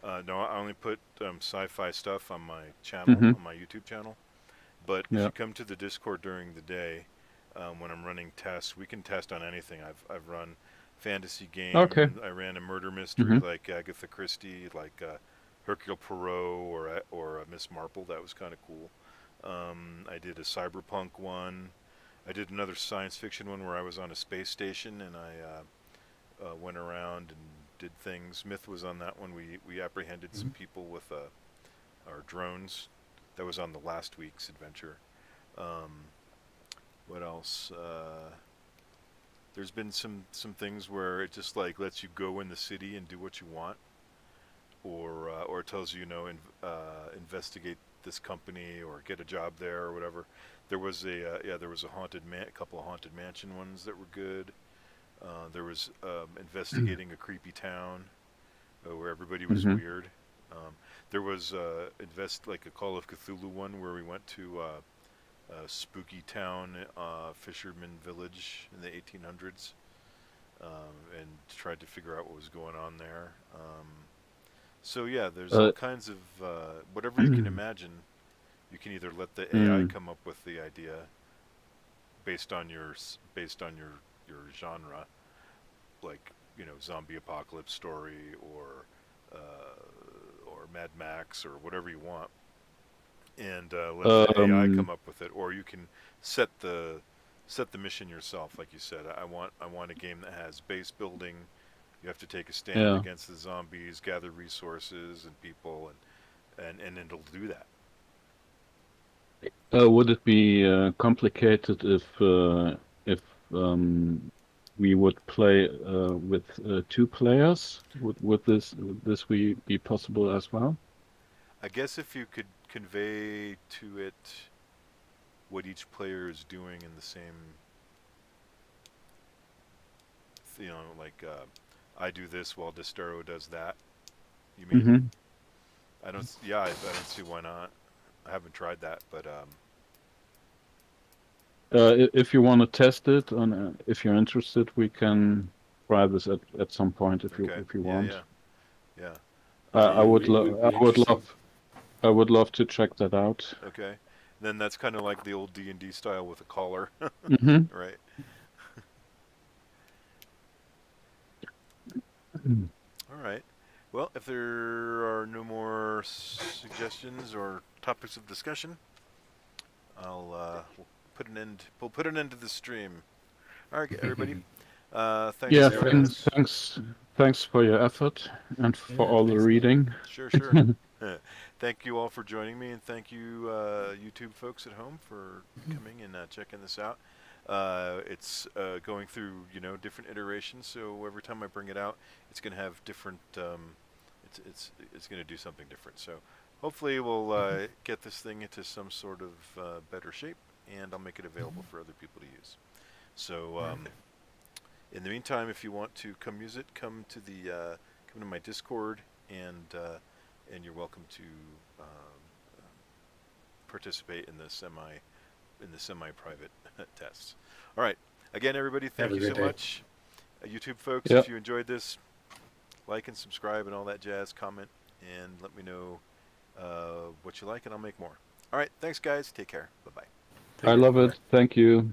no, I only put sci-fi stuff on my channel, Mm-hmm. on my YouTube channel. But if Yeah. you come to the Discord during the day, when I'm running tests, we can test on anything. I've run fantasy Okay. games. I ran a murder mystery Mm-hmm. like Agatha Christie, like Hercule Poirot or Miss Marple. That was kind of cool. I did a cyberpunk one. I did another science fiction one where I was on a space station and I went around and did things. Myth was on that one. We apprehended some people with our drones. That was on the last week's adventure. Um, what else? There's been some things where it just like lets you go in the city and do what you want, or it tells you, investigate this company or get a job there or whatever. There was there was a couple of haunted mansion ones that were good. There was investigating a creepy town where everybody was Mm-hmm. weird. There was invest like a Call of Cthulhu one where we went to spooky town, fisherman village in the 1800s, and tried to figure out what was going on there. So yeah, there's all Uh, kinds of whatever you can imagine. You can either let the AI mm, come up with the idea based on your genre, like zombie apocalypse story or Mad Max or whatever you want, and let the AI um, come up with it, or you can set the set the mission yourself. Like you said, I want a game that has base building. You have to take a stand yeah. against the zombies, gather resources and people, and it'll do that. Would it be complicated if um, we would play with two players? Would this be possible as well? I guess if you could convey to it what each player is doing in the same, like I do this while Destero does that. You mean? Mm-hmm. Yeah, I don't see why not. I haven't tried that, but If you want to test it, and if you're interested, we can try this at some point okay, if you yeah, want. yeah, yeah. I Yeah, would it would be interesting. I would love to check that out. Okay, then that's kind of like the old D&D style with a collar, Mm-hmm. right? All right. Well, if there are no more suggestions or topics of discussion, we'll put an end to the stream. All right, everybody. Thanks Yeah, for joining us. thanks for your effort and for Yeah, all the thanks a lot. reading. Sure, sure. Thank you all for joining me, and thank you, YouTube folks at home, for coming and checking this out. It's going through different iterations, so every time I bring it out, it's going to have different. It's going to do something different. So hopefully we'll get this thing into some sort of better shape, and I'll make it available for other people to use. So Right. in the meantime, if you want to come use it, come to my Discord and and you're welcome to participate in the semi-private tests. All right. Again, everybody, thank Have a you so great day. much. YouTube folks, Yep. if you enjoyed this, like and subscribe and all that jazz. Comment and let me know what you like, and I'll make more. All right. Thanks, guys. Take care. Bye-bye. I love it. Thank you.